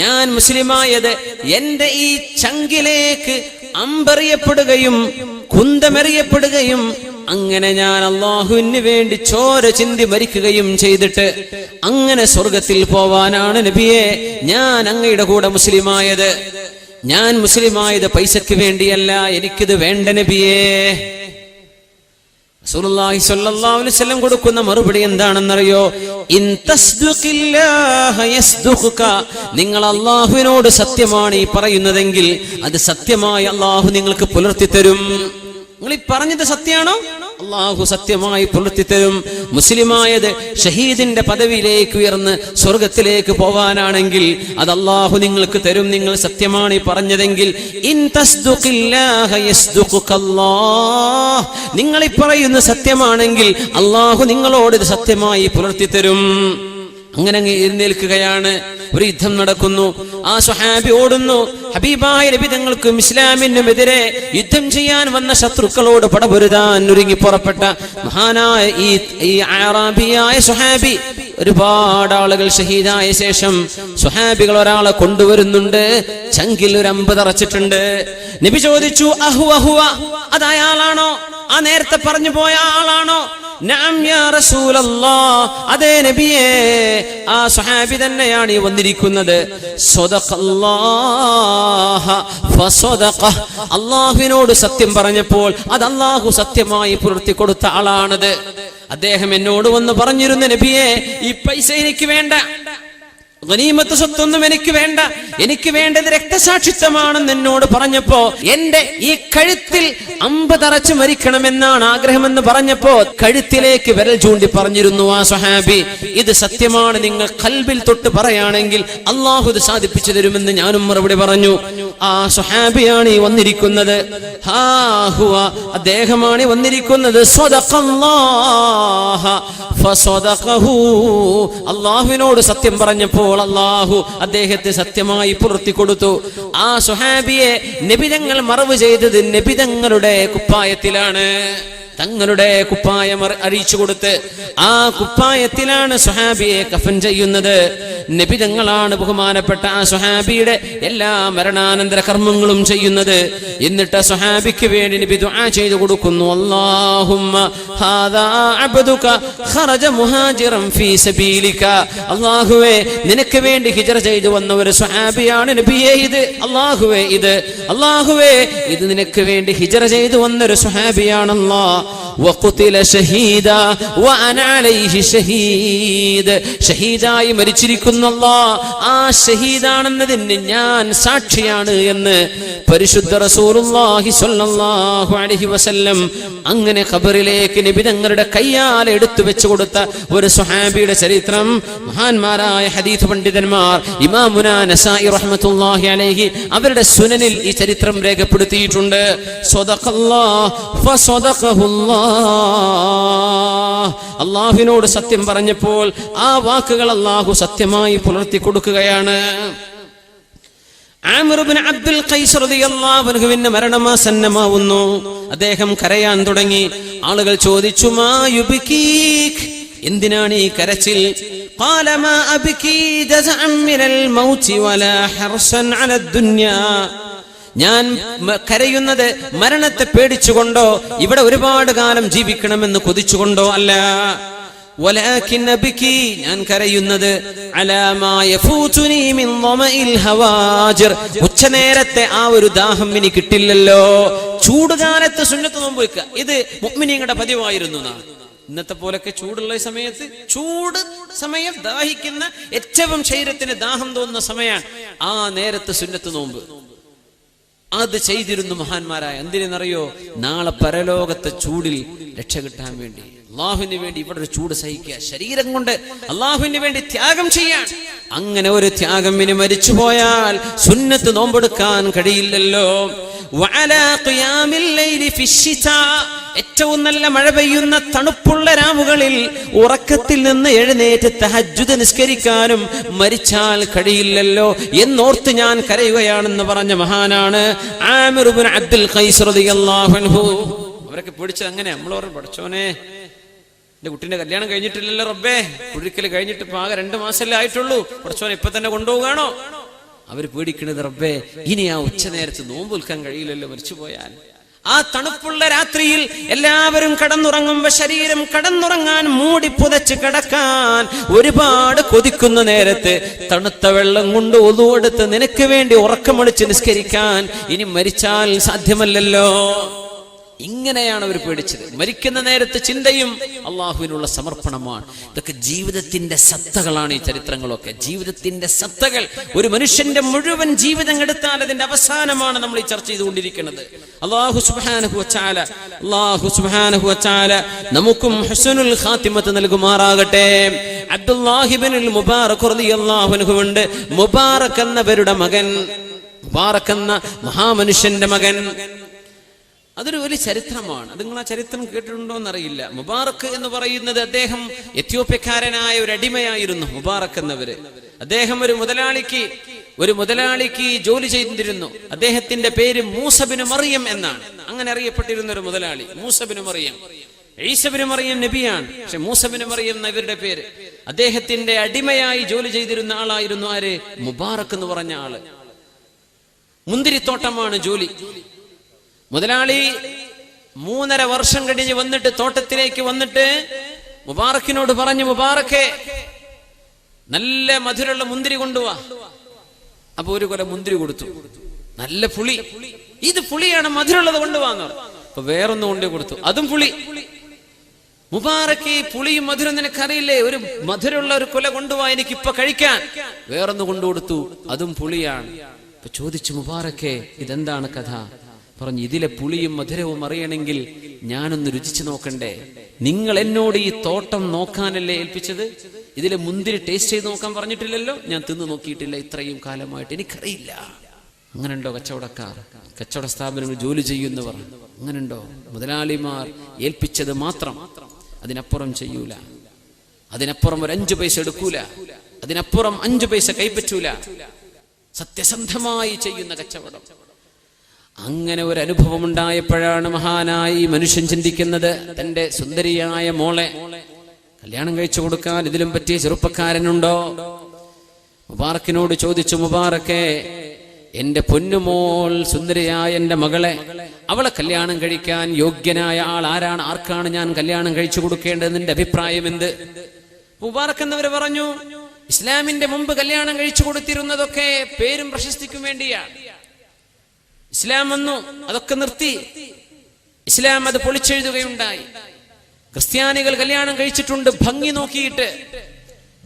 ഞാൻ മുസ്ലിമായത് എന്റെ ഈ ചങ്കിലേക്ക് അമ്പെറിയപ്പെടുകയും കുന്തമെറിയപ്പെടുകയും അങ്ങനെ ഞാൻ അല്ലാഹുവിന് വേണ്ടി ചോര ചിന്തി മരിക്കുകയും ചെയ്തിട്ട് അങ്ങനെ സ്വർഗത്തിൽ പോവാനാണ് നബിയേ ഞാൻ അങ്ങയുടെ കൂടെ മുസ്ലിമായത്. ഞാൻ മുസ്ലിമായത് പൈസക്ക് വേണ്ടിയല്ല, എനിക്കിത് വേണ്ട നബിയേ. റസൂലുള്ളാഹി സ്വല്ലല്ലാഹു അലൈഹി വസല്ലം കൊടുക്കുന്ന മറുപടി എന്താണെന്നറിയോ? ഇൻ തസ്ദുഖില്ലാഹ യസ്ദുഖുക, നിങ്ങൾ അല്ലാഹുവിനോട് സത്യമാണ് ഈ പറയുന്നതെങ്കിൽ അത് സത്യമായി അല്ലാഹു നിങ്ങൾക്ക് പുലർത്തി തരും. നിങ്ങൾ ഈ പറഞ്ഞത് സത്യമാണോ? അല്ലാഹു സത്യമായി പുലർത്തി തരും. മുസ്ലിമായത് ഷഹീദിന്റെ പദവിയിലേക്ക് ഉയർന്ന് സ്വർഗത്തിലേക്ക് പോവാനാണെങ്കിൽ അത് അല്ലാഹു നിങ്ങൾക്ക് തരും, നിങ്ങൾ സത്യമാണ് ഈ പറഞ്ഞതെങ്കിൽ. ഇൻ തസ്ദുഖില്ലാഹ യസ്ദുഖുകല്ലാഹ്, നിങ്ങൾ ഈ പറയുന്ന സത്യമാണെങ്കിൽ അല്ലാഹു നിങ്ങളോട് ഇത് സത്യമായി പുലർത്തി തരും. അങ്ങനെ അങ്ങ് എഴുന്നേൽക്കുകയാണ്. ഒരു യുദ്ധം നടക്കുന്നു. ആ സ്വഹാബി ഓടുന്നു. ഹബീബായ നബി തങ്ങൾക്കും ഇസ്ലാമിനുമെതിരെ യുദ്ധം ചെയ്യാൻ വന്ന ശത്രുക്കളോട് പടപൊരുതാൻ ഒരുങ്ങി പുറപ്പെട്ട മഹാനായ ഈ അറാബിയായ സ്വഹാബി, ഒരുപാട് ആളുകൾ ഷഹീദായ ശേഷം സ്വഹാബികൾ ഒരാളെ കൊണ്ടുവരുന്നുണ്ട്. ചങ്കിൽ ഒരു അമ്പ് തറച്ചിട്ടുണ്ട്. നബി ചോദിച്ചു, അഹു അഹുവ, അത് അയാളാണോ? ആ നേരത്തെ പറഞ്ഞു പോയ ആളാണോ? നഅം യാ റസൂലല്ലാഹ്, അതേ നബിയേ, ആ സ്വഹാബി തന്നെയാണ് ഈ വന്നിരിക്കുന്നത്. സ്വദഖല്ലാഹ ഫസദഖഹ്, അല്ലാഹുവിനോട് സത്യം പറഞ്ഞപ്പോൾ അത് അല്ലാഹു സത്യമായി പുലർത്തി കൊടുത്ത ആളാണത്. അദ്ദേഹം എന്നോട് വന്ന് പറഞ്ഞിരുന്നു, നബിയേ ഈ പൈസ എനിക്ക് വേണ്ട, ഗനീമത്ത് സ്വത്തൊന്നും എനിക്ക് വേണ്ട, എനിക്ക് വേണ്ടത് രക്തസാക്ഷിത്വമാണെന്ന് എന്നോട് പറഞ്ഞപ്പോ എന്റെ ഈ കഴുത്തിൽ അമ്പ് തറച്ച് മരിക്കണമെന്നാണ് ആഗ്രഹമെന്ന് പറഞ്ഞപ്പോ കഴുത്തിലേക്ക് വിരൽ ചൂണ്ടി പറഞ്ഞിരുന്നു ആ സ്വഹാബി, ഇത് സത്യമാണ്, നിങ്ങൾ ഖൽബിൽ തൊട്ട് പറയുകയാണെങ്കിൽ അല്ലാഹു ഇത് സാധിപ്പിച്ചു തരുമെന്ന് ഞാനും മറുപടി പറഞ്ഞു. ആ സ്വഹാബിയാണ് ഈ വന്നിരിക്കുന്നത്. ഹാ ഹുവ, അദ്ദേഹമാണ് ഈ വന്നിരിക്കുന്നത്. സ്വദഖല്ലാഹ ഫസദഖഹു, അല്ലാഹുവിനോട് സത്യം പറഞ്ഞപ്പോൾ അല്ലാഹു അദ്ദേഹത്തെ സത്യമായി പുലർത്തി കൊടുത്തു. ആ സ്വഹാബിയെ നബിതങ്ങൾ മറവ് ചെയ്തത് നബിതങ്ങളുടെ കുപ്പായത്തിലാണ്. തങ്ങളുടെ കുപ്പായം അറിയിച്ചു കൊടുത്ത് ആ കുപ്പായത്തിലാണ് സ്വഹാബിയെ കഫൻ ചെയ്യുന്നത്. നബി തങ്ങളാണ് ബഹുമാനപ്പെട്ട ആ സ്വഹാബിയുടെ എല്ലാ മരണാനന്തര കർമ്മങ്ങളും ചെയ്യുന്നത്. എന്നിട്ട് സ്വഹാബിക്ക് വേണ്ടി നബി ദുആ ചെയ്തു കൊടുക്കുന്നു. അല്ലാഹുമ്മ ഹാദാ അബ്ദുക ഖറജ മുഹാജിറൻ ഫീ സബീലിക. അല്ലാഹുവേ, നിനക്ക് വേണ്ടി ഹിജ്റ ചെയ്തു വന്ന ഒരു സ്വഹാബിയാണ് നബിയേ ഇത്. അല്ലാഹുവേ, ഇത് നിനക്ക് വേണ്ടി ഹിജ്റ ചെയ്തു വന്ന ഒരു സ്വഹാബിയാണ്. അല്ലാഹ് വഖുതില ഷഹീദാ വഅന അലൈഹി ഷഹീദ്. ഷഹീദായി മരിച്ചിരിക്കുന്നു. അല്ലാഹ് ആ ഷഹീദാണെന്നതിന് ഞാൻ സാക്ഷിയാണ് എന്ന് പരിശുദ്ധ റസൂലുള്ളാഹി സ്വല്ലല്ലാഹു അലൈഹി വസല്ലം അങ്ങനെ ഖബറിലേക്ക് നബി തങ്ങളുടെ കയ്യാൽ എടുത്തു വെച്ചു കൊടുത്ത ഒരു സ്വഹാബിയുടെ ചരിത്രം മഹാന്മാരായ ഹദീസ് പണ്ഡിതന്മാർ ഇമാമുനാ നസായി റഹ്മത്തുള്ളാഹി അലൈഹി അവരുടെ സുനനിൽ ഈ ചരിത്രം രേഖപ്പെടുത്തിയിട്ടുണ്ട്. സ്വദഖല്ലാഹ് ഫസദഖഹുല്ലാഹ്. അല്ലാഹുവിനോട് സത്യം പറഞ്ഞപ്പോൾ ആ വാക്കുകൾ അല്ലാഹു സത്യമായി പുലർത്തി കൊടുക്കുകയാണ്. ആമിർ ഇബ്നു അബ്ദുൽ ഖൈസ് റളിയല്ലാഹു അൻഹുവിന്റെ മരണമാസന്നമാവുന്നു. അദ്ദേഹം കരയാൻ തുടങ്ങി. ആളുകൾ ചോദിച്ചു, മാ യുബ്കീക്, എന്തിനാണ് ഈ കരച്ചിൽ? ഖാല മാ അബ്കീ ജസഅൻ മിനൽ മൗതി വലാ ഹർസൻ അലാ ദുനിയാ. ഞാൻ കരയുന്നത് മരണത്തെ പേടിച്ചുകൊണ്ടോ ഇവിടെ ഒരുപാട് കാലം ജീവിക്കണമെന്ന് കൊതിച്ചുകൊണ്ടോ അല്ല. വലാകിൻ അബ്കി, ഞാൻ കരയുന്നത് അലാ മാ യഫൂതുനി മിൻ ളമഇൽ ഹവാജിർ. ഉച്ചനേരത്തെ ആ ഒരു ദാഹം എനിക്ക് കിട്ടില്ലല്ലോ. ചൂടുകാലത്ത് സുന്നത്ത് നോമ്പ് വെക്കുക, ഇത് മുഅ്മിനീങ്ങളുടെ പതിവായിരുന്നു. ഇന്നത്തെ പോലൊക്കെ ചൂടുള്ള സമയത്ത്, ചൂട് സമയം ദാഹിക്കുന്ന ഏറ്റവും ശരീരത്തിന് ദാഹം തോന്നുന്ന സമയമാണ് ആ നേരത്ത് സുന്നത്ത് നോമ്പ്. അത് ചെയ്തിരുന്നു മഹാന്മാരായ. എന്തിനെന്നറിയോ? നാളെ പരലോകത്തെ ചൂടിൽ രക്ഷ കിട്ടാൻ വേണ്ടി, അള്ളാഹുവിന് വേണ്ടി ഇവിടെ ഒരു ചൂട് സഹിക്കുക, ശരീരം കൊണ്ട് അള്ളാഹുവിന് വേണ്ടി ത്യാഗം ചെയ്യാൻ. അങ്ങനെ ഒരു ത്യാഗം ഇനി മരിച്ചു പോയാൽ സുന്നത്ത് നോമ്പെടുക്കാൻ കഴിയില്ലല്ലോ. ഏറ്റവും നല്ല മഴ പെയ്യുന്ന തണുപ്പുള്ള രാവുകളിൽ ഉറക്കത്തിൽ നിന്ന് എഴുന്നേറ്റ് തഹജ്ജുദ് നിസ്കരിക്കാനും മരിച്ചാൽ കഴിയില്ലല്ലോ എന്നോർത്ത് ഞാൻ കരയുകയാണെന്ന് പറഞ്ഞ മഹാനാണ് ആമിർ ഇബ്നു അബ്ദുൽ ഖൈസ് റളിയല്ലാഹു അൻഹു. അവരൊക്കെ പേടിച്ചത് അങ്ങനെ. നമ്മളോർ പഠിച്ചോനെ, എന്റെ കുട്ടീന്റെ കല്യാണം കഴിഞ്ഞിട്ടില്ലല്ലോ റബ്ബേ, കുഴിക്കൽ കഴിഞ്ഞിട്ട് ഇപ്പൊ ആകെ 2 മാസമല്ലേ ആയിട്ടുള്ളൂ, പഠിച്ചോനെ ഇപ്പൊ തന്നെ കൊണ്ടുപോകാണോ? അവര് പേടിക്കണത് റബ്ബേ ഇനി ആ ഉച്ചനേരത്ത് നോമ്പ് വിൽക്കാൻ കഴിയില്ലല്ലോ മരിച്ചുപോയാൽ. ആ തണുപ്പുള്ള രാത്രിയിൽ എല്ലാവരും കടന്നുറങ്ങുമ്പോ ശരീരം കടന്നുറങ്ങാൻ മൂടി പുതച്ച് കിടക്കാൻ ഒരുപാട് കൊതിക്കുന്ന നേരത്ത് തണുത്ത വെള്ളം കൊണ്ട് ഒളു എടുത്ത് നിനക്ക് വേണ്ടി ഉറക്കമൊളിച്ച് നിസ്കരിക്കാൻ ഇനി മരിച്ചാൽ സാധ്യമല്ലല്ലോ. ഇങ്ങനെയാണ് അവർ പേടിച്ചത്. മരിക്കുന്ന നേരത്തെ ചിന്തയും അള്ളാഹുവിനുള്ള സമർപ്പണമാണ്. ഇതൊക്കെ ജീവിതത്തിന്റെ സത്തകളാണ്. ഈ ചരിത്രങ്ങളൊക്കെ ജീവിതത്തിന്റെ സത്തകൾ. ഒരു മനുഷ്യന്റെ മുഴുവൻ ജീവിതം എടുത്താൽ അതിന്റെ അവസാനമാണ് നമ്മൾ ഈ ചർച്ച ചെയ്തുകൊണ്ടിരിക്കുന്നത്. അല്ലാഹു സുബ്ഹാനഹു വ തആല നമുക്കും ഹുസ്നുൽ ഖാതിമത്ത് നൽകുമാറാകട്ടെ. അബ്ദുല്ലാഹി ഇബ്നുൽ മുബാറക് റളിയല്ലാഹു അൻഹു ഉണ്ട്. മുബാറക് എന്നവരുടെ മകൻ, മുബാറക് എന്ന മഹാമനുഷ്യന്റെ മകൻ. അതൊരു വലിയ ചരിത്രമാണ്. അത് നിങ്ങൾ ആ ചരിത്രം കേട്ടിട്ടുണ്ടോ എന്നറിയില്ല. മുബാറക് എന്ന് പറയുന്നത് അദ്ദേഹം എത്യോപ്യക്കാരനായ ഒരു അടിമയായിരുന്നു. മുബാറക് എന്നവര് അദ്ദേഹം ഒരു മുതലാളിക്ക് ജോലി ചെയ്തിരുന്നു. അദ്ദേഹത്തിന്റെ പേര് മൂസ ബിൻ മറിയം എന്നാണ്. അങ്ങനെ അറിയപ്പെട്ടിരുന്ന ഒരു മുതലാളി Musa bin Maryam. Isa bin Maryam നബിയാണ്, പക്ഷെ മൂസ ബിൻ മറിയം എന്ന ഇവരുടെ പേര്. അദ്ദേഹത്തിന്റെ അടിമയായി ജോലി ചെയ്തിരുന്ന ആളായിരുന്നു ആര്? മുബാറക് എന്ന് പറഞ്ഞ ആള്. മുന്തിരിത്തോട്ടമാണ് ജോലി. മുതലാളി 3.5 വർഷം കഴിഞ്ഞ് വന്നിട്ട് തോട്ടത്തിലേക്ക് വന്നിട്ട് മുബാറക്കിനോട് പറഞ്ഞു, മുബാറക്കെ നല്ല മധുരമുള്ള മുന്തിരി കൊണ്ടുവാ. അപ്പൊ ഒരു കൊല മുന്തിരി കൊടുത്തു. നല്ല പുളി, ഇത് പുളിയാണ്, മധുരമുള്ളത് കൊണ്ടുവാന്ന്. അപ്പൊ വേറൊന്ന് കൊണ്ടു കൊടുത്തു, അതും പുളി. മുബാറക്ക് പുളിയും മധുരം നിനക്കറിയില്ലേ, ഒരു മധുരമുള്ള ഒരു കൊല കൊണ്ടുവാ, എനിക്ക് ഇപ്പൊ കഴിക്കാൻ. വേറൊന്ന് കൊണ്ടുകൊടുത്തു, അതും പുളിയാണ്. അപ്പൊ ചോദിച്ചു, മുബാറക്കെ ഇതെന്താണ് കഥ? പറഞ്ഞു, ഇതിലെ പുളിയും മധുരവും അറിയണമെങ്കിൽ ഞാനൊന്ന് രുചിച്ചു നോക്കണ്ടേ. നിങ്ങൾ എന്നോട് ഈ തോട്ടം നോക്കാനല്ലേ ഏൽപ്പിച്ചത്? ഇതിലെ മുന്തിരി ടേസ്റ്റ് ചെയ്ത് നോക്കാൻ പറഞ്ഞിട്ടില്ലല്ലോ. ഞാൻ തിന്നു നോക്കിയിട്ടില്ല ഇത്രയും കാലമായിട്ട്, എനിക്കറിയില്ല. അങ്ങനെയുണ്ടോ കച്ചവടക്കാർ, കച്ചവട സ്ഥാപനങ്ങൾ ജോലി ചെയ്യുന്നവർ? അങ്ങനെയുണ്ടോ? മുതലാളിമാർ ഏൽപ്പിച്ചത് മാത്രം, അതിനപ്പുറം ചെയ്യൂല, അതിനപ്പുറം ഒരു 5 പൈസ എടുക്കൂല, അതിനപ്പുറം 5 പൈസ കൈപ്പറ്റൂല. സത്യസന്ധമായി ചെയ്യുന്ന കച്ചവടം. അങ്ങനെ ഒരു അനുഭവം ഉണ്ടായപ്പോഴാണ് മഹാനായി മനുഷ്യൻ ചിന്തിക്കുന്നത്, തന്റെ സുന്ദരിയായ മോളെ കല്യാണം കഴിച്ചു കൊടുക്കാൻ ഇതിലും പറ്റിയ ചെറുപ്പക്കാരനുണ്ടോ? മുബാറക്കിനോട് ചോദിച്ചു, മുബാറക്കെ, എന്റെ പൊന്നുമോൾ സുന്ദരിയായ എന്റെ മകളെ, അവളെ കല്യാണം കഴിക്കാൻ യോഗ്യനായ ആൾ ആരാണ്? ആർക്കാണ് ഞാൻ കല്യാണം കഴിച്ചു കൊടുക്കേണ്ടത്? നിന്റെ അഭിപ്രായം എന്ത്? മുബാറക്ക് എന്നവര് പറഞ്ഞു, ഇസ്ലാമിന്റെ മുമ്പ് കല്യാണം കഴിച്ചു കൊടുത്തിരുന്നതൊക്കെ പേരും പ്രശസ്തിക്കും വേണ്ടിയാണ്. ഇസ്ലാം വന്നു, അതൊക്കെ നിർത്തി. ഇസ്ലാം അത് പൊളിച്ചെഴുതുകയുണ്ടായി. ക്രിസ്ത്യാനികൾ കല്യാണം കഴിച്ചിട്ടുണ്ട് ഭംഗി നോക്കിയിട്ട്,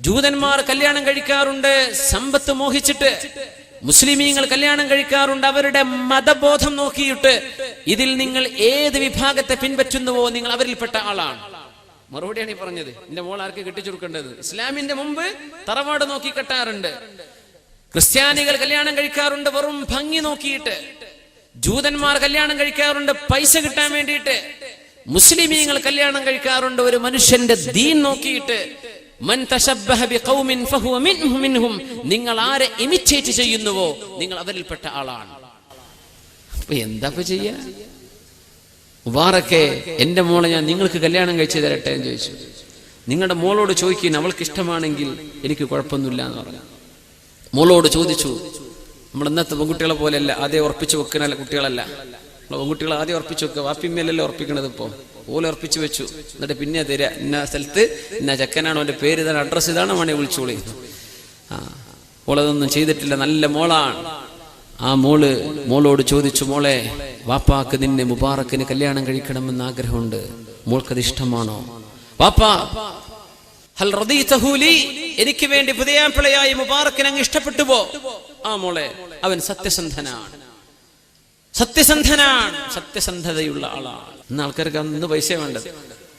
ജൂതന്മാർ കല്യാണം കഴിക്കാറുണ്ട് സമ്പത്ത് മോഹിച്ചിട്ട്, മുസ്ലിമീങ്ങൾ കല്യാണം കഴിക്കാറുണ്ട് അവരുടെ മതബോധം നോക്കിയിട്ട്. ഇതിൽ നിങ്ങൾ ഏത് വിഭാഗത്തെ പിൻപറ്റുന്നുവോ നിങ്ങൾ അവരിൽപ്പെട്ട ആളാണ്. മറുപടിയാണ് ഈ പറഞ്ഞത്. എന്റെ മോൾ ആർക്ക് കെട്ടിച്ചുകൊടുക്കേണ്ടത്? ഇസ്ലാമിന്റെ മുമ്പ് തറവാട് നോക്കി കെട്ടാറുണ്ട്. ക്രിസ്ത്യാനികൾ കല്യാണം കഴിക്കാറുണ്ട് വെറും ഭംഗി നോക്കിയിട്ട്, ജൂതന്മാർ കല്യാണം കഴിക്കാറുണ്ട് പൈസ കിട്ടാൻ വേണ്ടിയിട്ട്, മുസ്ലിമീങ്ങൾ കല്യാണം കഴിക്കാറുണ്ട് ഒരു മനുഷ്യന്റെ ദീൻ നോക്കിയിട്ട്. മൻ തശബ്ബഹ ബിഖൗമിൻ ഫഹുവ മിൻഹും, നിങ്ങൾ ആരെ ഇമിറ്റേറ്റ് ചെയ്യുന്നുവോ നിങ്ങൾ അവരിൽപ്പെട്ട ആളാണ്. അപ്പൊ എന്താ ചെയ്യാ? മുബാറക്കെ, എന്റെ മോളെ ഞാൻ നിങ്ങൾക്ക് കല്യാണം കഴിച്ചു തരട്ടെ എന്ന് ചോദിച്ചു. നിങ്ങളുടെ മോളോട് ചോദിക്കുന്ന, അവൾക്ക് ഇഷ്ടമാണെങ്കിൽ എനിക്ക് കുഴപ്പമൊന്നുമില്ല എന്ന് പറഞ്ഞു. മോളോട് ചോദിച്ചു. നമ്മൾ ഇന്നത്തെ പെൺകുട്ടികളെ പോലെയല്ല, ആദ്യം ഉറപ്പിച്ചു വെക്കുന്ന കുട്ടികളല്ല. പെൺകുട്ടികൾ ആദ്യം ഉറപ്പിച്ചു വെക്കുക, വാപ്പിമ്മയല്ലല്ലോ ഉറപ്പിക്കണത്. ഇപ്പൊ ഓലെ ഉറപ്പിച്ചു വെച്ചു, എന്നിട്ട് പിന്നെ തരിക, ഇന്ന സ്ഥലത്ത് ഇന്ന ചക്കനാണോ, അവന്റെ പേര് ഇതാണ്, അഡ്രസ് ഇതാണ്, വേണേ വിളിച്ചോളി. ഓളതൊന്നും ചെയ്തിട്ടില്ല, നല്ല മോളാണ്. ആ മോളോട് ചോദിച്ചു, മോളെ, വാപ്പാക്ക് നിന്നെ മുബാറക്കിന് കല്യാണം കഴിക്കണമെന്ന് ആഗ്രഹമുണ്ട്, മോൾക്കത് ഇഷ്ടമാണോ? വാപ്പാ, ഹൽ റദീതഹു ലി, എനിക്ക് വേണ്ടി പുതിയാപ്പിളയായി മുബാറക്കിനെ അങ്ങ് ഇഷ്ടപ്പെട്ടുവോ? ആ മോളെ, അവൻ സത്യസന്ധനാണ്, സത്യസന്ധതയുള്ള ആളാണ്. ഇന്ന് ആൾക്കാർക്ക് അന്ന് പൈസ വേണ്ടത്,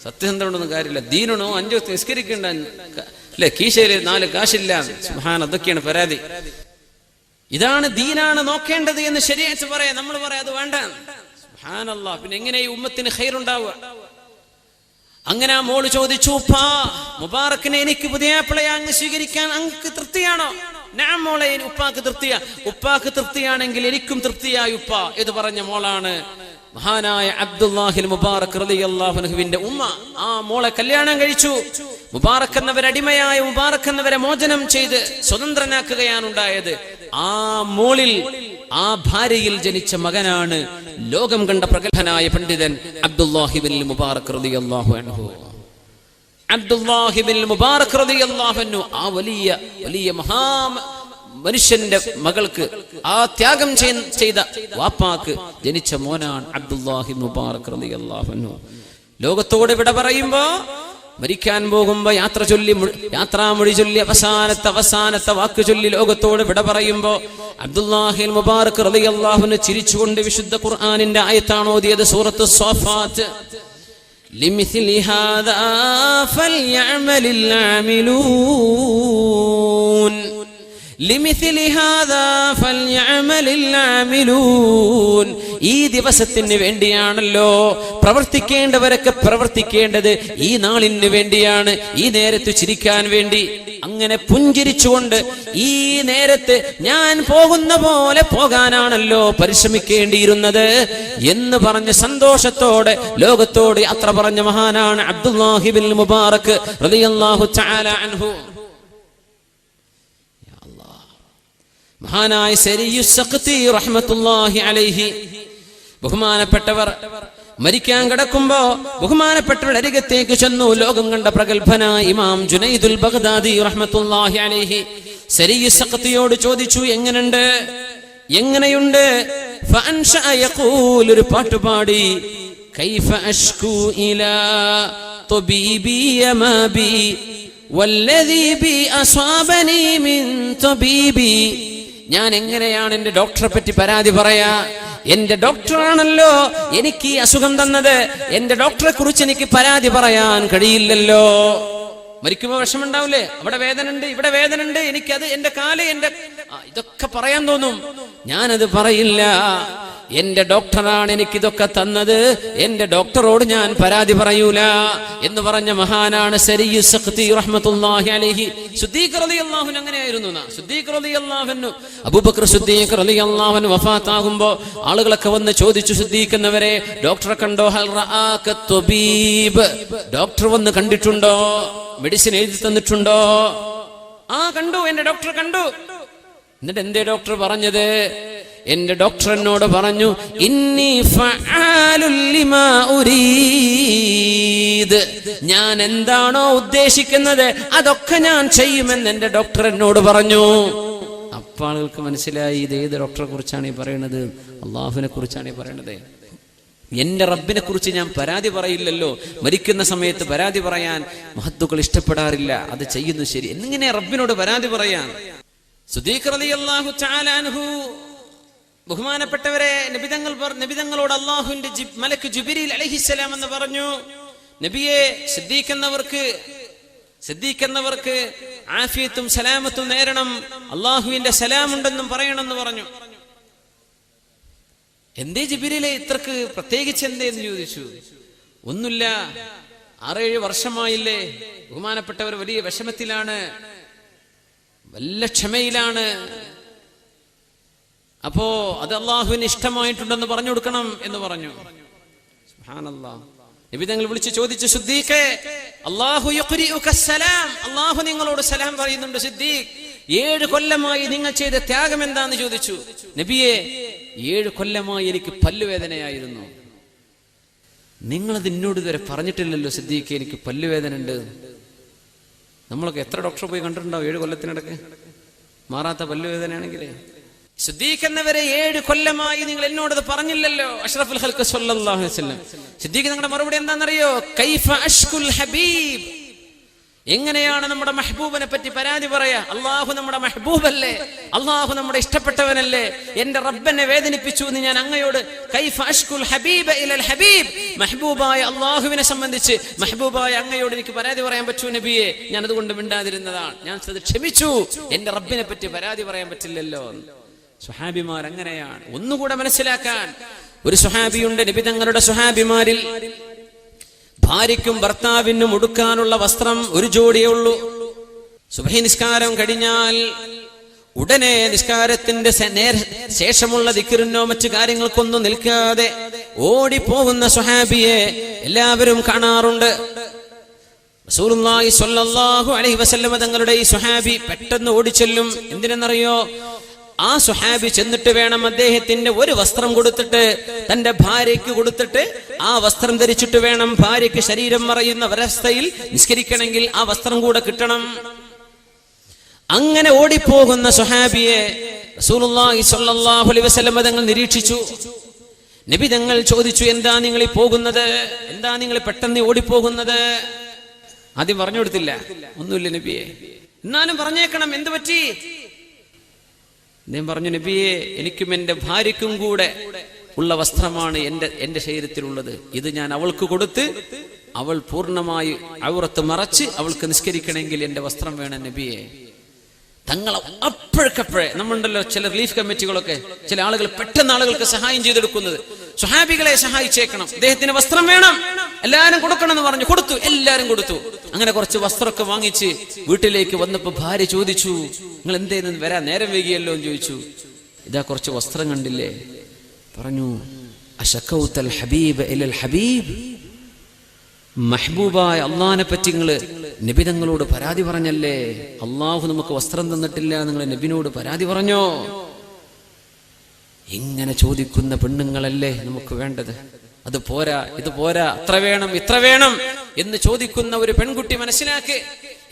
സത്യസന്ധത കൊണ്ടൊന്നും കാര്യമില്ല. ദീനണോ 5 നിസ്കരിക്കണ്ട അല്ലെ, കീശയില് 4 കാശില്ല, സുബ്ഹാൻ, അതൊക്കെയാണ് പരാതി. ഇതാണ് ദീനാണ് നോക്കേണ്ടത് എന്ന് ശരീഅത്ത് പറയാം. നമ്മൾ പറയാം അത് വേണ്ട. സുബ്ഹാനല്ലാഹ്, പിന്നെ എങ്ങനെ ഈ ഉമ്മത്തിന് ഖൈറുണ്ടാവുക? അങ്ങനെ ആ മോള് ചോദിച്ചു, ഉപ്പാ, മുബാറക്കിനെ എനിക്ക് പുതിയാപ്പിളയെ അങ്ങ് സ്വീകരിക്കാൻ അങ്ങക്ക് തൃപ്തിയാണോ? ഞാൻ മോളെ, ഉപ്പാക്ക് തൃപ്തിയാ. ഉപ്പാക്ക് തൃപ്തിയാണെങ്കിൽ എനിക്കും തൃപ്തിയായി ഉപ്പ എന്ന് പറഞ്ഞ മോളാണ് മഹാനായ അബ്ദുല്ലാഹിൽ മുബാറക് റളിയല്ലാഹു അൻഹുവിന്റെ ഉമ്മ. ആ മോളെ കല്യാണം കഴിച്ചു. മുബാറക് എന്നവരെ അടിമയായ മുബാറക് എന്നവരെ മോചനം ചെയ്ത് സ്വതന്ത്രനാക്കുകയാണ് ഉണ്ടായത്. ആ മോളിൽ, ആ ഭാര്യയിൽ ജനിച്ച മകനാണ് ലോകം കണ്ട പ്രഗത്ഭനായ പണ്ഡിതൻ അബ്ദുല്ലാഹിബിൻ മുബാറക് റളിയല്ലാഹു അൻഹു. അബ്ദുല്ലാഹിബിൻ മുബാറക് റളിയല്ലാഹു അൻഹു ആ വലിയ മഹാ മനുഷ്യന്റെ മകൾക്ക്, ആ ത്യാഗം ചെയ്ത വാപ്പാക്ക് ജനിച്ച മോനാണ് അബ്ദുല്ലാഹി മുബാറക് റളിയല്ലാഹു അൻഹു. ലോകത്തോട് വിട പറയുമ്പോ, മരിക്കാൻ പോകുമ്പോ യാത്രാമൊഴി ചൊല്ലി അവസാനത്തെ വാക്ക് ചൊല്ലി ലോകത്തോട് വിട പറയുമ്പോ അബ്ദുല്ലാഹി മുബാറക് റളിയല്ലാഹു അൻഹു ചിരിച്ചുകൊണ്ട് വിശുദ്ധ ഖുർആനിന്റെ ആയത്താണ് ഓതിയത്, സൂറത്ത് സ്വാഫാത്ത്. ലിമിസ്ലി ഹാദാ ഫൽയഅമലിൽ ആമിലൂൻ, ലിമിസ്ലി ഹാദാ ഫൽയഅമലിൽ ആമിലൂൻ. ഈ ദിവസത്തിന് വേണ്ടിയാണല്ലോ പ്രവർത്തിക്കേണ്ടവരൊക്കെ പ്രവർത്തിക്കേണ്ടത്. ഈ നാളിന് വേണ്ടിയാണ്, ഈ നേരത്ത് ചിരിക്കാൻ വേണ്ടി. അങ്ങനെ പുഞ്ചിരിച്ചുകൊണ്ട് ഈ നേരത്ത് ഞാൻ പോകുന്ന പോലെ പോകാനാണല്ലോ പരിശ്രമിക്കേണ്ടിയിരുന്നത് എന്ന് പറഞ്ഞ് സന്തോഷത്തോടെ ലോകത്തോട് യാത്ര പറഞ്ഞ മഹാനാണ് അബ്ദുല്ലാഹിബിൻ മുബാറക് റളിയല്ലാഹു തആല അൻഹു. മഹാനായ സരിയുസ് സഖ്തി റഹ്മത്തുള്ളാഹി അലൈഹി, ബഹുമാനപ്പെട്ടവർ മരിക്കാൻ കിടക്കുമ്പോ ബഹുമാനപ്പെട്ടവരുടെ അരികത്തേക്ക് ചെന്നു. ലോകം കണ്ട പ്രഗത്ഭനായ ഇമാം ജുനൈദുൽ ബഗ്ദാദി റഹ്മത്തുള്ളാഹി അലൈഹി സരിയുസ് സഖ്തിയോട് ചോദിച്ചു, എങ്ങനെയുണ്ട്? ഫഅൻശഅ യഖൂൽ, ഒരു പാട്ടുപാടി, കൈഫ അഷ്കു ഇലാ തബീബി യമാ ബി വല്ലദീ ബി അസ്വാബനി മിൻ തബീബി. ഞാൻ എങ്ങനെയാണ് എന്റെ ഡോക്ടറെ പറ്റി പരാതി പറയാ? എന്റെ ഡോക്ടറാണല്ലോ എനിക്ക് ഈ അസുഖം തന്നത്. എന്റെ ഡോക്ടറെ കുറിച്ച് എനിക്ക് പരാതി പറയാൻ കഴിയില്ലല്ലോ. മരിക്കുമ്പോ വിഷമുണ്ടാവില്ലേ? അവിടെ വേദന ഉണ്ട്, ഇവിടെ വേദന ഉണ്ട്, എനിക്കത് എന്റെ കാല്, ഇതൊക്കെ പറയാൻ തോന്നും. ഞാനത് പറയില്ല. എന്റെ ഡോക്ടറാണ് എനിക്കിതൊക്കെ തന്നത്, എന്റെ ഡോക്ടറോട് ഞാൻ പരാതി പറയൂല എന്ന് പറഞ്ഞ മഹാനാണ് സരിയുസ് സഖ്തി റഹ്മത്തുള്ളാഹി അലൈഹി. സിദ്ദീഖ് റളിയല്ലാഹു അൻഹു അങ്ങനെയായിരുന്നു. സിദ്ദീഖ് റളിയല്ലാഹു അൻഹു, അബൂബക്കർ സിദ്ദീഖ് റളിയല്ലാഹു അൻഹു വഫാത്താകുമ്പോ ആളുകളൊക്കെ വന്ന് ചോദിച്ചു, സിദ്ദീഖ് എന്നവരെ ഡോക്ടറെ കണ്ടോ? ഹൽ റആക തബീബ്, ഡോക്ടർ വന്ന് കണ്ടിട്ടുണ്ടോ? മെഡിസിൻ എഴുതി തന്നിട്ടുണ്ടോ? കണ്ടു, എന്റെ ഡോക്ടർ കണ്ടു. എന്നിട്ട് എന്തേ ഡോക്ടർ പറഞ്ഞത്? എന്റെ ഡോക്ടർ എന്നോട് പറഞ്ഞു, ഇന്നി ഫഅാലുൽ ലിമാ ഉരീദ്, ഞാൻ എന്താണോ ഉദ്ദേശിക്കുന്നത് അതൊക്കെ ഞാൻ ചെയ്യുമെന്ന് എന്റെ ഡോക്ടർ എന്നോട് പറഞ്ഞു. അപ്പോൾ ആളുകൾക്ക് മനസ്സിലായി ഇത് ഏത് ഡോക്ടറെ കുറിച്ചാണ് ഈ പറയുന്നത്? അള്ളാഹുവിനെ കുറിച്ചാണ് ഈ പറയുന്നത്. എന്റെ റബ്ബിനെ കുറിച്ച് ഞാൻ പരാതി പറയില്ലല്ലോ. മരിക്കുന്ന സമയത്ത് പരാതി പറയാൻ മഹത്തുക്കൾ ഇഷ്ടപ്പെടാറില്ല. അത് ചെയ്യുന്നു ശരി. എങ്ങനെ റബ്ബിനോട് പരാതി പറയാൻ? സിദ്ദീഖ് റളിയല്ലാഹു തആല അൻഹു, ബഹുമാനപ്പെട്ടവരെ, നബിതങ്ങളോട് അല്ലാഹുവിന്റെ മലക്ക് ജിബ്രീൽ അലൈഹിസ്സലാം എന്ന് പറഞ്ഞു, നബിയെ, സിദ്ദീഖ് എന്നവർക്ക് ആഫിയത്തും സലാമത്തും നേരണം, അല്ലാഹുവിന്റെ സലാമുണ്ടെന്നും പറയണമെന്ന് പറഞ്ഞു. എന്തേ ജിബ്രീലെ ഇത്രക്ക് പ്രത്യേകിച്ച് എന്തേന്ന് ചോദിച്ചു. ഒന്നുമില്ല, 6-7 വർഷമായില്ലേ, ബഹുമാനപ്പെട്ടവർ വലിയ വിഷമത്തിലാണ്, വല്ല ക്ഷമയിലാണ്. അപ്പോ അത് അള്ളാഹുവിന് ഇഷ്ടമായിട്ടുണ്ടെന്ന് പറഞ്ഞു കൊടുക്കണം എന്ന് പറഞ്ഞു. സുബ്ഹാനല്ലാഹ്. നബി തങ്ങൾ വിളിച്ച് ചോദിച്ചു, സിദ്ദീഖേ, അല്ലാഹു യുഖ്രിഉക സലാം, അല്ലാഹു നിങ്ങളോട് സലാം പറയുന്നുണ്ട് സിദ്ദീഖ്. 7 കൊല്ലമായി നിങ്ങൾ ചെയ്ത ത്യാഗം എന്താന്ന് ചോദിച്ചു. നബിയെ, 7 കൊല്ലമായി എനിക്ക് പല്ലുവേദനയായിരുന്നു. നിങ്ങളത് എന്നോട് ഇതുവരെ പറഞ്ഞിട്ടില്ലല്ലോ സിദ്ദീഖ്, എനിക്ക് പല്ലുവേദന ഉണ്ട്. നമ്മളൊക്കെ എത്ര ഡോക്ടറെ പോയി കണ്ടിട്ടുണ്ടാവും 7 കൊല്ലത്തിനിടക്ക് മാറാത്ത പല്ലുവേദനയാണെങ്കിലേ. സിദ്ദീഖ് എന്നവരെ 7 കൊല്ലമായി നിങ്ങൾ എന്നോടത് പറഞ്ഞില്ലല്ലോ. അഷ്റഫുൽ ഖൽഖ് സ്വല്ലല്ലാഹു അലൈഹി വസല്ലം. സിദ്ദീഖ് നിങ്ങളുടെ മറുപടി എന്താണെന്നറിയോ? കൈഫ അഷ്കുൽ ഹബീബ്, എങ്ങനെയാണ് നമ്മുടെ മെഹബൂബിനെ പറ്റി പരാതി പറയാ? അള്ളാഹു നമ്മുടെ മെഹബൂബല്ലേ, അള്ളാഹു നമ്മുടെ ഇഷ്ടപ്പെട്ടവനല്ലേ, എന്റെ റബ്ബനെ വേദനിപ്പിച്ചു എന്ന് ഞാൻ അങ്ങയോട് കൈഫ അഷ്കുൽ ഹബീബ ഇലൽ ഹബീബ്, മെഹബൂബായ അള്ളാഹുവിനെ സംബന്ധിച്ച് മെഹബൂബായ അങ്ങയോട് എനിക്ക് പരാതി പറയാൻ പറ്റൂ നബിയെ? ഞാൻ അതുകൊണ്ട് മിണ്ടാതിരുന്നതാണ്, ഞാൻ അത് ക്ഷമിച്ചു. എന്റെ റബ്ബിനെ പറ്റി പരാതി പറയാൻ പറ്റില്ലല്ലോ. സുഹാബിമാർ അങ്ങനെയാണ്. ഒന്നുകൂടെ മനസ്സിലാക്കാൻ, ഒരു സുഹാബിയുണ്ട്, നബി തങ്ങളുടെ സുഹാബിമാരിൽ ഭാര്യയ്ക്കും ഭർത്താവിനും ഉടുക്കാനുള്ള വസ്ത്രം ഒരു ജോഡിയേ ഉള്ളൂ. സുബ്ഹി നിസ്കാരം കഴിഞ്ഞാൽ ഉടനെ നിസ്കാരത്തിന്റെ ശേഷമുള്ള ദിക്റിനോ മറ്റു കാര്യങ്ങൾക്കൊന്നും നിൽക്കാതെ ഓടിപ്പോകുന്ന സുഹാബിയെ എല്ലാവരും കാണാറുണ്ട്. റസൂലുള്ളാഹി സ്വല്ലല്ലാഹു അലൈഹി വസല്ലം തങ്ങളുടെ ഈ സുഹാബി പെട്ടെന്ന് ഓടിച്ചെല്ലും. എന്തിനെന്നറിയോ? ആ സുഹാബി ചെന്നിട്ട് വേണം അദ്ദേഹത്തിന്റെ ഒരു വസ്ത്രം കൊടുത്തിട്ട് തന്റെ ഭാര്യയ്ക്ക് കൊടുത്തിട്ട് ആ വസ്ത്രം ധരിച്ചിട്ട് വേണം ഭാര്യയ്ക്ക് ശരീരം മറയുന്ന അവസ്ഥയിൽ നിസ്കരിക്കണമെങ്കിൽ ആ വസ്ത്രം കൂടെ കിട്ടണം. അങ്ങനെ ഓടിപ്പോകുന്ന സുഹാബിയെ റസൂലുള്ളാഹി സ്വല്ലല്ലാഹു അലൈഹി വസല്ലം തങ്ങൾ നിരീക്ഷിച്ചു. നബി തങ്ങൾ ചോദിച്ചു, എന്താ നിങ്ങൾ ഈ പോകുന്നത്? എന്താ നിങ്ങൾ പെട്ടെന്ന് ഓടിപ്പോകുന്നത്? ആദ്യം പറഞ്ഞു കൊടുത്തില്ല, ഒന്നുമില്ല നബിയെ, എന്നാലും പറഞ്ഞേക്കണം, എന്ത് പറ്റി? അദ്ദേഹം പറഞ്ഞു, നബിയെ, എനിക്കും എന്റെ ഭാര്യയ്ക്കും കൂടെ ഉള്ള വസ്ത്രമാണ് എന്റെ ശരീരത്തിലുള്ളത്. ഇത് ഞാൻ അവൾക്ക് കൊടുത്ത് അവൾ പൂർണ്ണമായി ഔറത്ത് മറച്ച് അവൾക്ക് നിസ്കരിക്കണമെങ്കിൽ എന്റെ വസ്ത്രം വേണം നബിയെ. തങ്ങൾ അപ്പോഴേക്കപ്പോഴേ, നമ്മളുണ്ടല്ലോ ചില റിലീഫ് കമ്മിറ്റികളൊക്കെ, ചില ആളുകൾ പെട്ടെന്ന് ആളുകൾക്ക് സഹായം ചെയ്തെടുക്കുന്നത്, സുഹാബികളെ സഹായിച്ചേക്കണം, അദ്ദേഹത്തിന് വസ്ത്രം വേണം, എല്ലാരും കൊടുക്കണം എന്ന് പറഞ്ഞു. കൊടുത്തു, എല്ലാരും കൊടുത്തു. അങ്ങനെ കുറച്ച് വസ്ത്രമൊക്കെ വാങ്ങിച്ച് വീട്ടിലേക്ക് വന്നപ്പോ ഭാര്യ ചോദിച്ചു, നിങ്ങൾ എന്തേന്ന് വരാൻ നേരം വൈകിയല്ലോ എന്ന് ചോദിച്ചു. ഇതാ കുറച്ച് വസ്ത്രം കണ്ടില്ലേ? പറഞ്ഞു, അശകൗതൽ ഹബീബ് ഇലൽ ഹബീബ്, മെഹബൂബായ അള്ളാഹിനെ പറ്റി നിങ്ങള് നബി തങ്ങളോട് പരാതി പറഞ്ഞല്ലേ? അള്ളാഹു നമുക്ക് വസ്ത്രം തന്നിട്ടില്ല, നിങ്ങൾ നബിനോട് പരാതി പറഞ്ഞോ? ഇങ്ങനെ ചോദിക്കുന്ന പെണ്ണുങ്ങളല്ലേ നമുക്ക് വേണ്ടത്? അത് പോരാ, ഇത് പോരാ, അത്ര വേണം, ഇത്ര വേണം എന്ന് ചോദിക്കുന്ന ഒരു പെൺകുട്ടി മനസ്സിലാക്കി.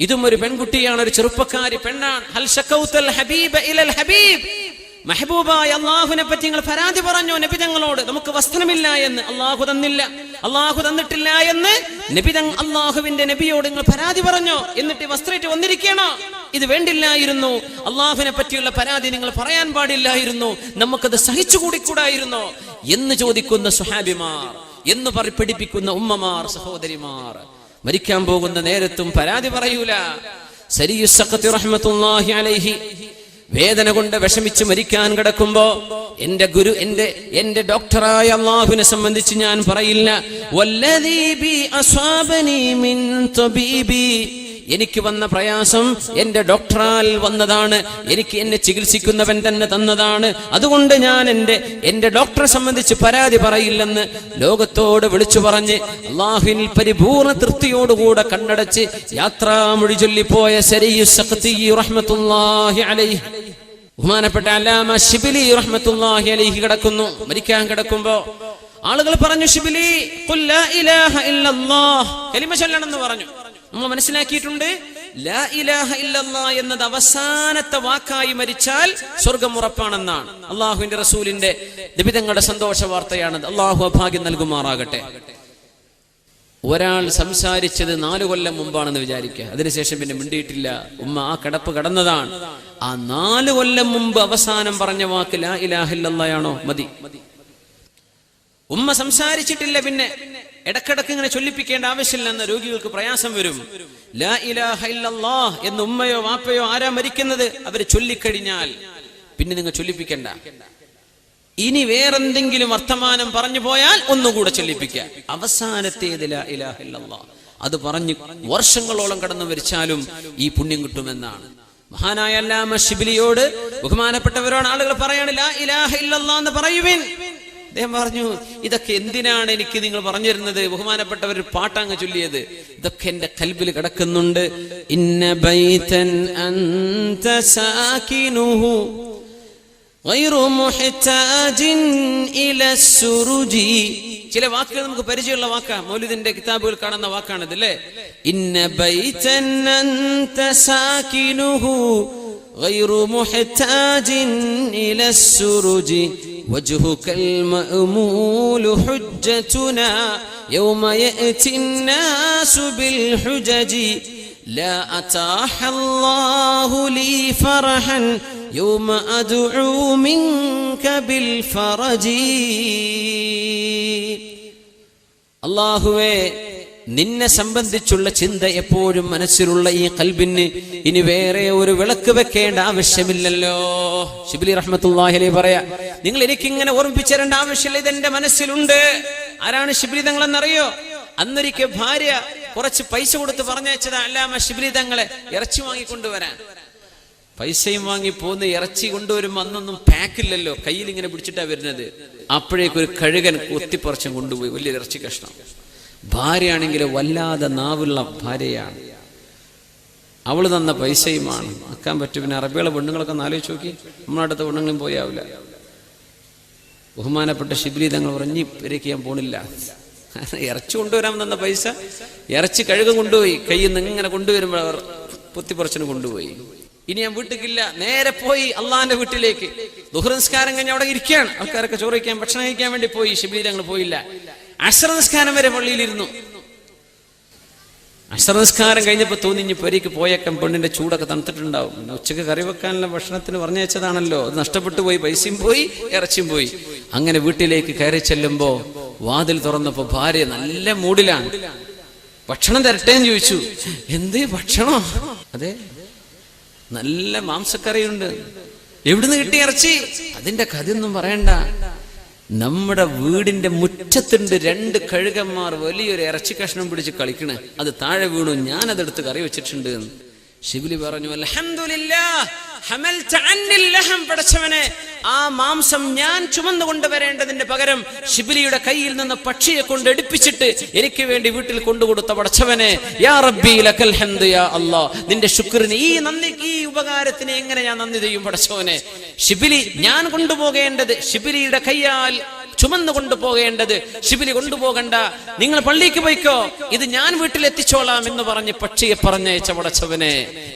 ഇതും ഒരു പെൺകുട്ടിയാണ്, ഒരു ചെറുപ്പക്കാരി പെണ്ണാണ്. ഹൽ ശകൗതൽ ഹബീബ ഇലൽ ഹബീബ്, മെഹബൂബായ അള്ളാഹുവിനെ പറ്റി നിങ്ങൾ പരാതി പറഞ്ഞോ നബി തങ്ങളോട്? നമുക്ക് വസ്ത്രമില്ല എന്ന്, അള്ളാഹു തന്നില്ല, അള്ളാഹു തന്നിട്ടില്ല എന്ന് അള്ളാഹുവിന്റെ നബിയോട് നിങ്ങൾ പരാതി പറഞ്ഞോ? എന്നിട്ട് വസ്ത്രമായിട്ട് വന്നിരിക്കണോ? ഇത് വേണ്ടില്ലായിരുന്നു. അള്ളാഹുവിനെ പറ്റിയുള്ള പരാതി നിങ്ങൾ പറയാൻ പാടില്ലായിരുന്നു. നമുക്കത് സഹിച്ചുകൂടിക്കൂടായിരുന്നോ എന്ന് ചോദിക്കുന്ന സുഹാബിമാർ, എന്ന് പഠിപ്പിക്കുന്ന ഉമ്മമാർ, സഹോദരിമാർ. മരിക്കാൻ പോകുന്ന നേരത്തും പരാതി പറയൂല. സരിയുസ് സഖത്തി റഹ്മത്തുള്ളാഹി അലൈഹി വേദന കൊണ്ട് വിഷമിച്ച് മരിക്കാൻ കിടക്കുമ്പോ എന്റെ ഗുരു, എന്റെ ഡോക്ടറായ അള്ളാഹുവിനെ സംബന്ധിച്ച് ഞാൻ പറയില്ല, വല്ലദീ ബി അസ്വാബനി മിൻ തബീബി, എനിക്ക് വന്ന പ്രയാസം എന്റെ ഡോക്ടറാൽ വന്നതാണ്, എനിക്ക് എന്നെ ചികിത്സിക്കുന്നവൻ തന്നെ തന്നതാണ്. അതുകൊണ്ട് ഞാൻ എന്റെ ഡോക്ടറെ സംബന്ധിച്ച് പരാതി പറയില്ലെന്ന് ലോകത്തോട് വിളിച്ചു പറഞ്ഞ് അല്ലാഹുവിൽ പരിപൂർണ്ണ തൃപ്തിയോടുകൂടെ കണ്ണടച്ച് യാത്രാമൊഴി ചൊല്ലിപ്പോയ സരിയു സഖ്തി റഹ്മത്തുള്ളാഹി അലൈഹി, ബഹുമാനപ്പെട്ട അല്ലാമ ശിബിലി റഹ്മത്തുള്ളാഹി അലൈഹി കിടക്കുന്നു. മരിക്കാൻ കിടക്കുമ്പോ ആളുകൾ പറഞ്ഞു, ശിബിലി ഖുൽ ലാ ഇലാഹ ഇല്ലല്ലാഹ്, കലിമ ചൊല്ലണമെന്ന് പറഞ്ഞു. നമ്മൾ മനസ്സിലാക്കിയിട്ടുണ്ട്, ലാ ഇലാഹ ഇല്ലല്ലാഹ് എന്നത് അവസാനത്തെ വാക്കായി മരിച്ചാൽ സ്വർഗം ഉറപ്പാണെന്നാണ്. അള്ളാഹുവിന്റെ റസൂലിന്റെ നിബിതങ്ങളുടെ സന്തോഷ വാർത്തയാണത്. അള്ളാഹു ഭാഗ്യം നൽകുമാറാകട്ടെ. ഒരാൾ സംസാരിച്ചത് 4 കൊല്ലം മുമ്പാണെന്ന് വിചാരിക്കുക, അതിനുശേഷം പിന്നെ മിണ്ടിയിട്ടില്ല. ഉമ്മ ആ കിടപ്പ് കടന്നതാണ്. ആ 4 കൊല്ലം മുമ്പ് അവസാനം പറഞ്ഞ വാക്ക് ലാ ഇലാഹ ഇല്ലല്ലാഹ് ആണോ? മതി. ഉമ്മ സംസാരിച്ചിട്ടില്ല, പിന്നെ ഇടക്കിടക്ക് ഇങ്ങനെ ചൊല്ലിപ്പിക്കേണ്ട ആവശ്യമില്ലെന്ന് രോഗികൾക്ക് പ്രയാസം വരും. ലാ ഇലാഹ ഇല്ലല്ലാഹ് എന്ന് ഉമ്മയോ വാപ്പയോ ആരാ മരിക്കുന്നത്, അവര് ചൊല്ലിക്കഴിഞ്ഞാൽ പിന്നെ നിങ്ങൾ ചൊല്ലിപ്പിക്കണ്ട. ഇനി വേറെന്തെങ്കിലും വർത്തമാനം പറഞ്ഞു പോയാൽ ഒന്നുകൂടെ ചൊല്ലിപ്പിക്കുക. അവസാനത്തേത് ലാ ഇലാഹ ഇല്ലല്ലാഹ്, അത് പറഞ്ഞ് വർഷങ്ങളോളം കടന്നു മരിച്ചാലും ഈ പുണ്യം കിട്ടുമെന്നാണ്. മഹാനായ അല്ലാമ ശിബിലിയോട് ബഹുമാനപ്പെട്ടവരോട് ആളുകൾ പറയാണ്, ലാ ഇലാഹ ഇല്ലല്ലാഹ് എന്ന് പറയുവിൻ. അദ്ദേഹം പറഞ്ഞു, ഇതൊക്കെ എന്തിനാണ് എനിക്ക് നിങ്ങൾ പറഞ്ഞു തരുന്നത്? ബഹുമാനപ്പെട്ടവർ പാട്ടങ്ങ് ചൊല്ലിയത്, ഇതൊക്കെ എന്റെ കൽബിൽ കിടക്കുന്നുണ്ട്. ഇന്ന ബൈതൻ അൻത സാകിനുഹു ഗൈറു മുഹ്താജിൻ ഇലാ സുറുജി. ചില വാക്കുകൾ നമുക്ക് പരിചയമുള്ള വാക്കാ, മൗലിദിന്റെ കിതാബുകൾ കാണുന്ന വാക്കാണിത് അല്ലേ? ഇന്ന ബൈതൻ അൻത സാകിനുഹു ഗൈറു മുഹ്താജിൻ ഇലാ സുറുജി وجهك المأمول حجتنا يوم يأتي الناس بالحجج لا أتاح الله لي فرحا يوم أدعو منك بالفرج. അല്ലാഹുവേ, നിന്നെ സംബന്ധിച്ചുള്ള ചിന്ത എപ്പോഴും മനസ്സിലുള്ള ഈ കൽബിന് ഇനി വേറെ ഒരു വിളക്ക് വെക്കേണ്ട ആവശ്യമില്ലല്ലോ. ശിബിലി റഹ്മത്തുള്ളാഹി അലൈഹി പറയാ, നിങ്ങൾ എനിക്കിങ്ങനെ ഓർമ്മിപ്പിച്ചു തരേണ്ട ആവശ്യമില്ല, ഇതെന്റെ മനസ്സിലുണ്ട്. ആരാണ് ശിബിലി തങ്ങളെന്നറിയോ? അന്നൊരിക്കൽ ഭാര്യ കുറച്ച് പൈസ കൊടുത്ത് പറഞ്ഞയച്ചതാ അല്ലാമ ശിബിലി തങ്ങളെ ഇറച്ചി വാങ്ങിക്കൊണ്ടുവരാൻ. പൈസയും വാങ്ങി പോന്ന് ഇറച്ചി കൊണ്ടുവരുമ്പോ അന്നൊന്നും പാക്കില്ലല്ലോ, കയ്യിൽ ഇങ്ങനെ പിടിച്ചിട്ടാ വരുന്നത്. അപ്പോഴേക്കൊരു കഴുകൻ കൊത്തിപ്പറച്ചും കൊണ്ടുപോയി വലിയ ഇറച്ചി കഷ്ണം. ഭാര്യയാണെങ്കിൽ വല്ലാതെ നാവുള്ള ഭാര്യയാണ്, അവള് തന്ന പൈസയുമാണ് ആക്കാൻ പറ്റും. പിന്നെ അറബികളെ പെണ്ണുങ്ങളൊക്കെ ഒന്ന് ആലോചിച്ച് നോക്കി, നമ്മളടുത്ത പെണ്ണുങ്ങളും പോയാവില്ല. ബഹുമാനപ്പെട്ട ശിബിലി തങ്ങൾ പറഞ്ഞ് ഇവരേക്ക് ഞാൻ പോണില്ല, ഇറച്ചി കൊണ്ടുവരാൻ തന്ന പൈസ ഇറച്ചി കഴുകം കൊണ്ടുപോയി, കയ്യിൽ നിന്ന് ഇങ്ങനെ കൊണ്ടുവരുമ്പോൾ അവർ പൊത്തിപ്പറച്ചിന് കൊണ്ടുപോയി. ഇനി ഞാൻ വീട്ടിലില്ല, നേരെ പോയി അള്ളാന്റെ വീട്ടിലേക്ക്. ദുഹർ നിസ്കാരം കഴിഞ്ഞ് അവിടെ ഇരിക്കുകയാണ്, ആൾക്കാരൊക്കെ ചോറ് കഴിക്കാൻ ഭക്ഷണം കഴിക്കാൻ വേണ്ടി പോയി. ശിബിലി തങ്ങൾ പോയില്ല. അശ്ര നിസ്കാരം വരെ പള്ളിയിലിരുന്നു. അശ്ര നിസ്കാരം കഴിഞ്ഞപ്പോ തോന്നി ഇനി പെരേക്ക് പോയേക്കാം, പെണ്ണിന്റെ ചൂടൊക്കെ തണുത്തിട്ടുണ്ടാവും. ഉച്ചക്ക് കറി വെക്കാനുള്ള ഭക്ഷണത്തിന് പറഞ്ഞയച്ചതാണല്ലോ, അത് നഷ്ടപ്പെട്ടു പോയി, പൈസയും പോയി ഇറച്ചിയും പോയി. അങ്ങനെ വീട്ടിലേക്ക് കയറി ചെല്ലുമ്പോ വാതിൽ തുറന്നപ്പോ ഭാര്യ നല്ല മൂഡിലാണ്. ഭക്ഷണം തരട്ടേന്ന് ചോദിച്ചു. എന്ത് ഭക്ഷണോ? അതെ, നല്ല മാംസക്കറിയുണ്ട്. എവിടുന്ന് കിട്ടിയ ഇറച്ചി? അതിന്റെ കഥയൊന്നും പറയണ്ട, നമ്മുടെ വീടിന്റെ മുറ്റത്തുണ്ട് 2 കഴുകന്മാർ വലിയൊരു ഇറച്ചി കഷ്ണം പിടിച്ച് കളിക്കണേ, അത് താഴെ വീണു, ഞാനതെടുത്ത് കറി വെച്ചിട്ടുണ്ട്. ശിബിലി പറഞ്ഞു, അൽഹംദുലില്ലാഹ് ഹമൽത അന്നിൽ ലഹം, പടച്ചവനെ ആ മാംസം ഞാൻ ചുമന്നു കൊണ്ടുവരേണ്ടതിന്റെ പകരം ശിബിലിയുടെ കയ്യിൽ നിന്ന് പക്ഷിയെ കൊണ്ട് എടുപ്പിച്ചിട്ട് എനിക്ക് വേണ്ടി വീട്ടിൽ കൊണ്ടുകൊടുത്ത പടച്ചവനെ, യാ റബ്ബി ലക്കൽ ഹംദ് യാ അല്ലാഹ്, നിന്റെ ശുക്രിന്, ഈ നന്ദി, ഈ ഉപകാരത്തിന് എങ്ങനെ ഞാൻ നന്ദി ചെയ്യും പടച്ചവനെ? ശിബിലി ഞാൻ കൊണ്ടുപോകേണ്ടത്, ശിബിലിയുടെ കയ്യാൽ ചുമന്നു കൊണ്ടുപോകേണ്ടത് ശിബിലി കൊണ്ടുപോകണ്ട, നിങ്ങൾ പള്ളിക്ക് പോയിക്കോ, ഇത് ഞാൻ വീട്ടിലെത്തിച്ചോളാം എന്ന് പറഞ്ഞ് പക്ഷിയെ പറഞ്ഞയച്ച പടച്ചവനെ.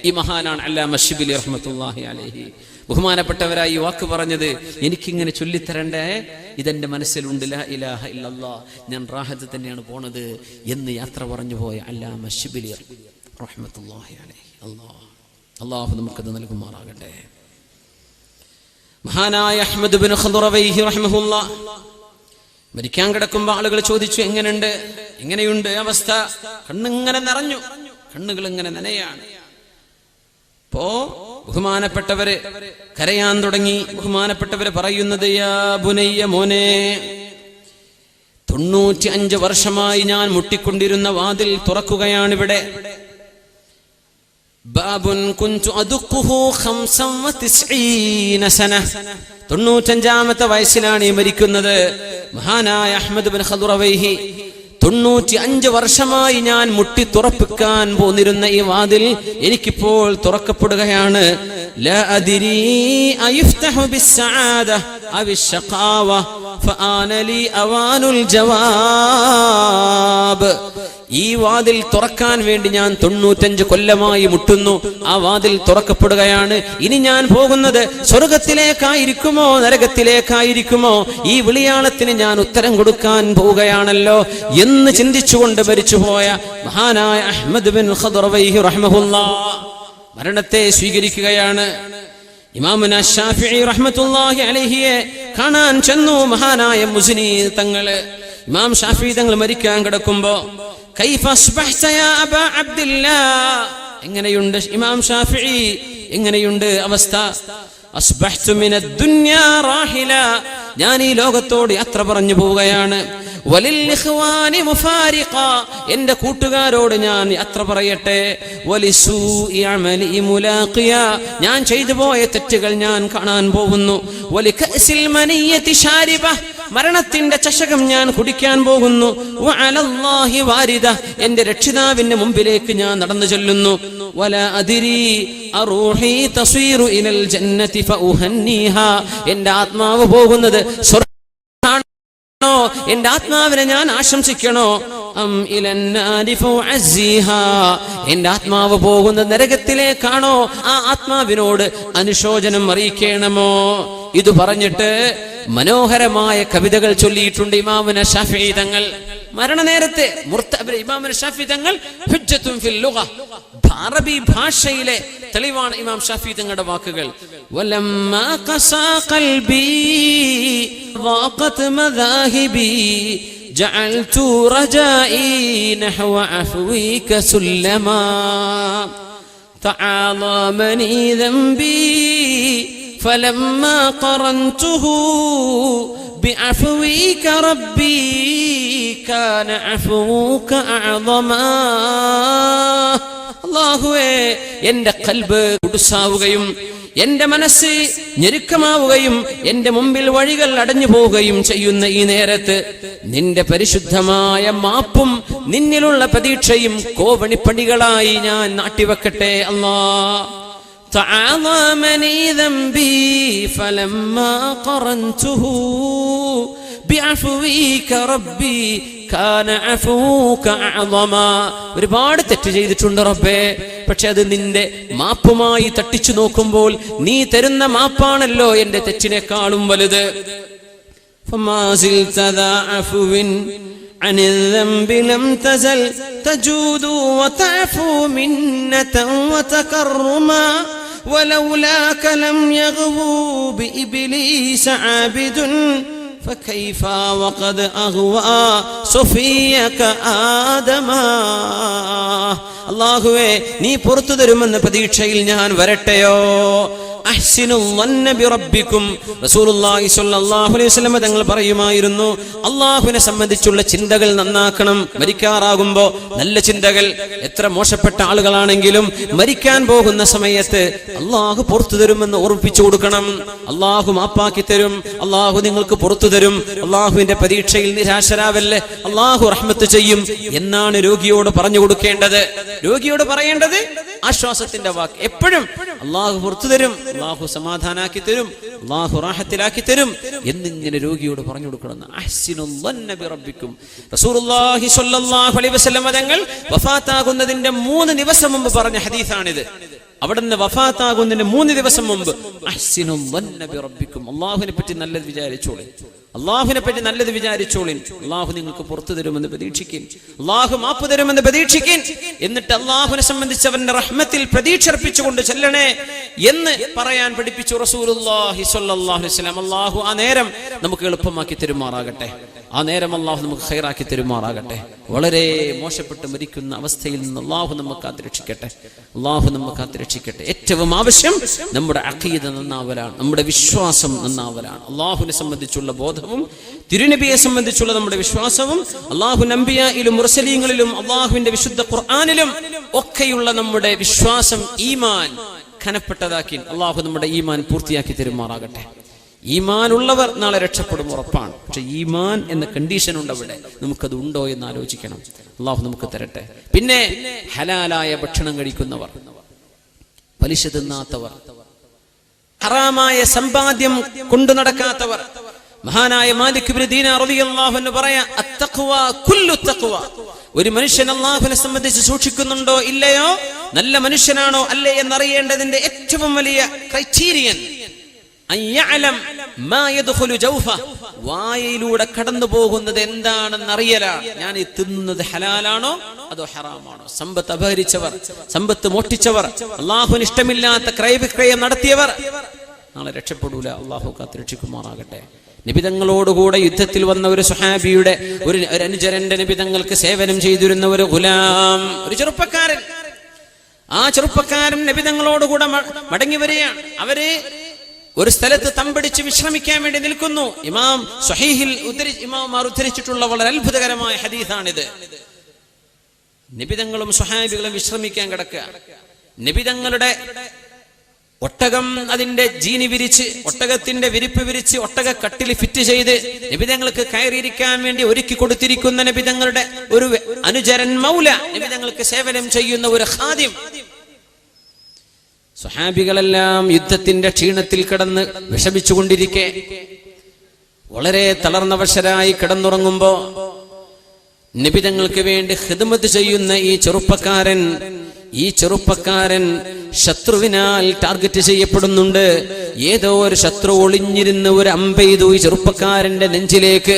ഈ മഹാനാണ് അല്ലാമ ശിബിലി റഹ്മത്തുള്ളാഹി അലൈഹി. ബഹുമാനപ്പെട്ടവരായി ഈ വാക്ക് പറഞ്ഞത്, എനിക്കിങ്ങനെ ചൊല്ലിത്തരണ്ടേ, ഇതെന്റെ മനസ്സിലുണ്ട്, ലാ ഇലാഹ ഇല്ലല്ലാഹ്, ഞാൻ റാഹത്ത് തന്നെയാണ് പോണത് എന്ന് യാത്ര പറഞ്ഞു പോയ അല്ലാമ ശിബിലി റഹ്മത്തുള്ളാഹി അലൈഹി. അല്ലാഹു നമുക്കത് നൽകുമാറാകട്ടെ. മഹാനായ അഹ്മദ് ബിൻ ഖുറവൈഹി റഹിമഹുല്ലാഹ് മരിക്കാൻ കിടക്കുമ്പോ ആളുകൾ ചോദിച്ചു, എങ്ങനെയുണ്ട് അവസ്ഥ? കണ്ണിങ്ങനെ നിറഞ്ഞു, കണ്ണുകൾ ഇങ്ങനെ നനയാണ്. അപ്പോ ബഹുമാനപ്പെട്ടവര് കരയാൻ തുടങ്ങി. ബഹുമാനപ്പെട്ടവര് പറയുന്നത്, യാ ബുനയ്യ, മോനെ, 95 വർഷമായി ഞാൻ മുട്ടിക്കൊണ്ടിരുന്ന വാതിൽ തുറക്കുകയാണിവിടെ. ബാബുൻ കുൻതു അദുഖുഹു 95 സന. 95ാമത്തെ വയസ്സിലാണ് മരിക്കുന്നത് മഹാനായ അഹ്മദ് ബിൻ ഖദുറവൈഹി. 95 വർഷമായി ഞാൻ മുട്ടി തുറപ്പിക്കാൻ പോന്നിരുന്ന ഈ വാതിൽ എനിക്കിപ്പോൾ തുറക്കപ്പെടുകയാണ്. ലാ അദ്രി അയുഫ്തഹു ബിസ്സആദ അവ അശ്ഖാവ ഫആന ലി അവാനുൽ ജവാബ്. ഈ വാതിൽ തുറക്കാൻ വേണ്ടി ഞാൻ 95 കൊല്ലമായി മുട്ടുന്നു. ആ വാതിൽ തുറക്കപ്പെടുകയാണ്. ഇനി ഞാൻ പോകുന്നത് സ്വർഗത്തിലേക്കായിരിക്കുമോ നരകത്തിലേക്കായിരിക്കുമോ? ഈ വിളിയാളത്തിന് ഞാൻ ഉത്തരം കൊടുക്കാൻ പോവുകയാണല്ലോ എന്ന് ചിന്തിച്ചുകൊണ്ട് മരിച്ചുപോയ മഹാനായ അഹ്മദ് ബിൻ ഖദുറവൈഹി റഹ്മഹുല്ലാഹ് മരണത്തെ സ്വീകരിക്കുകയാണ്. ഇമാമുന ശാഫിഈ റഹ്മത്തുള്ളാഹി അലൈഹിയെ കാണാൻ ചെന്നു മഹാനായ മുസ്നി തങ്ങള്. ഇമാം ഷാഫിഈ തങ്ങൾ മരിക്കാൻ കിടക്കുമ്പോ കൈഫ അസ്ബഹ്ത യാ അബാ അബ്ദുല്ലാഹ്, എങ്ങനെയുണ്ട് ഇമാം ഷാഫിഈ, എങ്ങനെയുണ്ട് അവസ്ഥ? അസ്ബഹ്തു മിനദ് ദുനിയാ റാഹില, ഞാൻ ഈ ലോകത്തോട് യാത്ര പറഞ്ഞു പോവുകയാണ്. വലിൽ ഇഖ്വാനി മുഫാരിഖ, എന്റെ കൂട്ടുകാരോട് ഞാൻ യാത്ര പറയട്ടെ. വലിസൂഇ അമലി മുലാഖിയ, ഞാൻ ചെയ്തു പോയ തെറ്റുകൾ ഞാൻ കാണാൻ പോകുന്നു. വലികഅസിൽ മനിയതി ശാരിബ, മരണത്തിന്റെ ചഷകം ഞാൻ കുടിക്കാൻ പോകുന്നു. വഅലല്ലാഹി വാരിദ, എന്റെ രക്ഷിതാവിന്റെ മുമ്പിലേക്ക് ഞാൻ നടന്നു ചെല്ലുന്നു. വലാ അദ്രി അറൂഹി തസീറു ഇലൽ ജന്നതി ഫഉഹന്നിഹാ, എന്റെ ആത്മാവ് പോകുന്നത് സ്വർഗ്ഗത്തിലേക്കാണോ? എന്റെ ആത്മാവിനെ ഞാൻ ആശംസിക്കണോ? അം ഇലന്നാരി ഫഉഅസ്സിഹാ, എന്റെ ആത്മാവ് പോകുന്നത് നരകത്തിലേക്കാണോ? ആ ആത്മാവിനോട് അനുശോചനം അറിയിക്കണമോ? ഇത് പറഞ്ഞിട്ട് മനോഹരമായ കവിതകൾ ചൊല്ലിയിട്ടുണ്ട് ഇമാമുന ശാഫിഈ തങ്ങൾ. മരണനേരത്തെ ഇമാമുന ശാഫിഈ തങ്ങൾ ഹുജ്ജത്തുൻ ഫിൽ ലുഗ, അറബി ഭാഷയിലെ തെളിവാണ് ഇമാം ശാഫിഈ തങ്ങളുടെ വാക്കുകൾ. വലമ്മാ ഖസാ ഖൽബി ളാഖത് മദാഹിബി ജഅൽതു റജാഇ നഹവ അഫ്വിക സുല്ലമാ തആളമനി ദംബി فلما قرنته بعفوك ربي كان عفوك أعظما. അല്ലാഹുവേ, എന്റെ ഖൽബ് കുടുസാവുകയും എന്റെ മനസ്സ് ഞെരുക്കമാവുകയും എന്റെ മുമ്പിൽ വഴികൾ അടഞ്ഞു പോവുകയും ചെയ്യുന്ന ഈ നേരത്ത് നിന്റെ പരിശുദ്ധമായ മാപ്പും നിന്നിലുള്ള പ്രതീക്ഷയും കോവണിപ്പടികളായി ഞാൻ നാട്ടിവെക്കട്ടെ. അല്ലാഹ് تعاظمني ذنبي فلما قرنته بعفوك ربي كان عفوك أعظما. ഒരുപാട് തെറ്റ് ചെയ്തിട്ടുണ്ട് റബ്ബേ, പക്ഷെ അത് നിന്റെ മാപ്പുമായി തട്ടിച്ചു നോക്കുമ്പോൾ നീ തരുന്ന മാപ്പാണല്ലോ എന്റെ തെറ്റിനേക്കാളും വലുത്. فما زلت ذا عفو عن الذنب لم تزل تجود وتعفو منة وتكرما ولولاك لم يغبو بإبليس عابد فكيف وقد أغوى صفيك آدما. അല്ലാഹുവേ, നീ പുറത്തു തരുമെന്ന പ്രതീക്ഷയിൽ ഞാൻ വരട്ടെയോ? അഹ്സിനു ളന്ന ബിറബ്ബിക്കും, റസൂലുള്ളാഹി സ്വല്ലല്ലാഹു അലൈഹി വസല്ലം തങ്ങൾ പറയുമായിരുന്നു, അല്ലാഹുവിനെ സംബന്ധിച്ചുള്ള ചിന്തകൾ നന്നാക്കണം. മരിക്കാറാകുമ്പോൾ നല്ല ചിന്തകൾ. എത്ര മോശപ്പെട്ട ആളുകളാണെങ്കിലും മരിക്കാൻ പോകുന്ന സമയത്ത് അല്ലാഹു പുറത്തു തരുമെന്ന് ഓർമ്മിപ്പിച്ചു കൊടുക്കണം. അല്ലാഹു മാപ്പാക്കി തരും, അല്ലാഹു നിങ്ങൾക്ക് പുറത്തു തരും, അല്ലാഹുവിന്റെ പരീക്ഷയിൽ നിരാശരാവല്ലേ, അല്ലാഹു റഹ്മത്ത് ചെയ്യും എന്നാണ് രോഗിയോട് പറഞ്ഞു കൊടുക്കേണ്ടത്. രോഗിയോട് പറയേണ്ടത് ആശ്വാസത്തിന്റെ വാക്ക്. എപ്പോഴും അല്ലാഹു പുറത്തു തരും, അല്ലാഹു സമാധാനാക്കി തരും, അല്ലാഹു റാഹത്തിലാക്കി തരും എന്നിങ്ങനെ രോഗിയോട് പറഞ്ഞു കൊടുക്കണം. അഹ്സിനു ളന്ന ബിറബ്ബിക്കും. റസൂലുള്ളാഹി സ്വല്ലല്ലാഹു അലൈഹി വസല്ലം തങ്ങൾ വഫാത്താകുന്നതിന്റെ 3 ദിവസം മുമ്പ് പറഞ്ഞ ഹദീസാണിത്. അവിടുന്ന് വഫാത്താകുന്നതിന് 3 ദിവസം മുമ്പ് അഹ്സിനു ളന്ന ബിറബ്ബിക്കും, അല്ലാഹുവിനെ പറ്റി നല്ലത് വിചാരിച്ചോളി, അല്ലാഹുവിനെ പറ്റി നല്ലത് വിചാരിച്ചോളിൻ, അല്ലാഹു നിങ്ങൾക്ക് പുറത്തു തരുമെന്ന് പ്രതീക്ഷിക്കും, അല്ലാഹു മാപ്പ് തരുമെന്ന് പ്രതീക്ഷിക്കും. എന്നിട്ട് അല്ലാഹുവിനെ സംബന്ധിച്ച് അവന്റെ റഹ്മത്തിൽ പ്രതീക്ഷ അർപ്പിച്ചുകൊണ്ട് ചെല്ലണേ എന്ന് പറയാൻ പഠിപ്പിച്ചു റസൂലുള്ളാഹി സ്വല്ലല്ലാഹു അലൈഹി വസല്ലം. അല്ലാഹു ആ നേരം നമുക്ക് എളുപ്പമാക്കി തരുമാറാകട്ടെ. ആ നേരം അള്ളാഹു നമുക്ക് ഖൈറാക്കി തരുമാറാകട്ടെ. വളരെ മോശപ്പെട്ട് മരിക്കുന്ന അവസ്ഥയിൽ നിന്ന് അള്ളാഹു നമുക്ക് കാത്തുരക്ഷിക്കട്ടെ. അള്ളാഹു നമുക്ക് കാത്തുരക്ഷിക്കട്ടെ. ഏറ്റവും ആവശ്യം നമ്മുടെ അഖീദ നന്നാവലാണ്, നമ്മുടെ വിശ്വാസം നന്നാവലാണ്. അള്ളാഹുവിനെ സംബന്ധിച്ചുള്ള ബോധവും തിരുനബിയെ സംബന്ധിച്ചുള്ള നമ്മുടെ വിശ്വാസവും അള്ളാഹു അംബിയായിലും മുർസലീങ്ങളിലും അള്ളാഹുവിന്റെ വിശുദ്ധ ഖുർആനിലും ഒക്കെയുള്ള നമ്മുടെ വിശ്വാസം, ഈമാൻ ഘനപ്പെട്ടതാക്കി അള്ളാഹു നമ്മുടെ ഈമാൻ പൂർത്തിയാക്കി തരുമാറാകട്ടെ. ഈമാൻ ഉള്ളവർ നാളെ രക്ഷപ്പെടും, ഉറപ്പാണ്. പക്ഷെ ഈമാൻ എന്ന കണ്ടീഷൻ ഉണ്ട് അവിടെ, നമുക്കത് ഉണ്ടോ എന്ന് ആലോചിക്കണം. അള്ളാഹു നമുക്ക് തരട്ടെ. പിന്നെ ഹലാലായ ഭക്ഷണം കഴിക്കുന്നവർ, പലിശ തിന്നാത്തവർ, ഹറാമായ സമ്പാദ്യം കൊണ്ടു നടക്കാത്തവർ. മഹാനായ മാലിക് ഇബ്നു ദീനാർ റളിയല്ലാഹു അൻഹു പറയാ, അത്തഖ്വ കുല്ലു തഖ്വ. ഒരു മനുഷ്യൻ അല്ലാഹുവിനെ സംബന്ധിച്ച് സൂക്ഷിക്കുന്നുണ്ടോ ഇല്ലയോ, നല്ല മനുഷ്യനാണോ അല്ലേ എന്നറിയേണ്ടതിന്റെ ഏറ്റവും വലിയ ക്രൈറ്റീരിയൻ വായയിലൂടെ കടന്നു പോകുന്നത് എന്താണെന്ന് അറിയലാണ്. ഞാൻ ഈ തിന്നുന്നത് ഹലാലാണോ അതോ ഹറാമാണോ? സമ്പത്ത് അപഹരിച്ചവർ, സമ്പത്ത് മോഷ്ടിച്ചവർ, അള്ളാഹുവിന് ഇഷ്ടമില്ലാത്ത ക്രയവിക്രയം നടത്തിയവർ നാളെ രക്ഷപ്പെടൂല. അള്ളാഹു കാത്തുരക്ഷിക്കുമാറാകട്ടെ. നബിതങ്ങളോടുകൂടെ യുദ്ധത്തിൽ വന്ന ഒരു സ്വഹാബിയുടെ ഒരു അനുചരന്റെ നബിതങ്ങൾക്ക് സേവനം ചെയ്തിരുന്ന ഒരു ഗുലാം, ഒരു ചെറുപ്പക്കാരൻ. ആ ചെറുപ്പക്കാരൻ നബിതങ്ങളോടുകൂടെ മടങ്ങി വരികയാണ്. അവര് ഒരു സ്ഥലത്ത് തമ്പടിച്ച് വിശ്രമിക്കാൻ വേണ്ടി നിൽക്കുന്നു. ഇമാം സ്വഹീഹിൽ ഇമാമാർ ഉദ്ധരിച്ചിട്ടുള്ള വളരെ അത്ഭുതകരമായ ഹദീസാണിത്. നബിതങ്ങളും സ്വഹാബികളും വിശ്രമിക്കാൻ കിടക്കുക. നബിതങ്ങളുടെ ഒട്ടകം അതിന്റെ ജീനി വിരിച്ച്, ഒട്ടകത്തിന്റെ വിരിപ്പ് വിരിച്ച്, ഒട്ടക കട്ടിൽ ഫിറ്റ് ചെയ്ത് നബിതങ്ങൾക്ക് കയറിയിരിക്കാൻ വേണ്ടി ഒരുക്കി കൊടുത്തിരിക്കുന്ന നബിതങ്ങളുടെ ഒരു അനുചരൻ മൗല, നബിതങ്ങൾക്ക് സേവനം ചെയ്യുന്ന ഒരു ഖാദിം. സ്വഹാബികളെല്ലാം യുദ്ധത്തിന്റെ ക്ഷീണത്തിൽ കിടന്ന് വിഷമിച്ചുകൊണ്ടിരിക്കെ വളരെ തളർന്നവശരായി കിടന്നുറങ്ങുമ്പോ നബിതങ്ങൾക്ക് വേണ്ടി ഖിദ്മത്ത് ചെയ്യുന്ന ഈ ചെറുപ്പക്കാരൻ ശത്രുവിനാൽ ടാർഗറ്റ് ചെയ്യപ്പെടുന്നുണ്ട്. ഏതോ ഒരു ശത്രു ഒളിഞ്ഞിരുന്ന് ഒരു അമ്പെയ്തു ഈ ചെറുപ്പക്കാരന്റെ നെഞ്ചിലേക്ക്.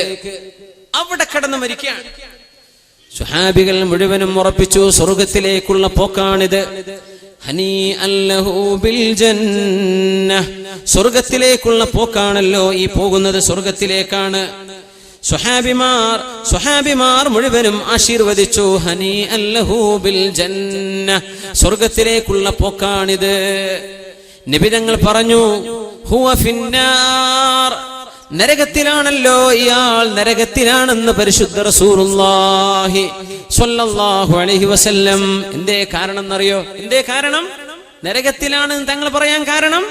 അവിടെ കിടന്ന് മരിക്കുകയാണ്. സ്വഹാബികൾ മുഴുവനും ഉറപ്പിച്ചു, സ്വർഗത്തിലേക്കുള്ള പോക്കാണിത്. സ്വർഗത്തിലേക്കുള്ള പോക്കാണല്ലോ ഈ പോകുന്നത്, സ്വർഗത്തിലേക്കാണ്. സ്വഹാബിമാർ മുഴുവനും ആശീർവദിച്ചു, ഹനി അല്ലഹു ബിൽ ജന്ന, സ്വർഗത്തിലേക്കുള്ള പോക്കാണിത്. നബിതങ്ങൾ പറഞ്ഞു, ഹുവ ഫിന്നാർ, നരകത്തിലാണല്ലോ ഇയാൾ, നരകത്തിലാണെന്ന് പരിശുദ്ധ റസൂലുള്ളാഹി സ്വല്ലല്ലാഹു അലൈഹി വസല്ലം. എന്തേ കാരണം എന്നറിയോ? എന്തേ കാരണം? നരകത്തിലാണെന്ന് തങ്ങൾ പറയാൻ കാരണം,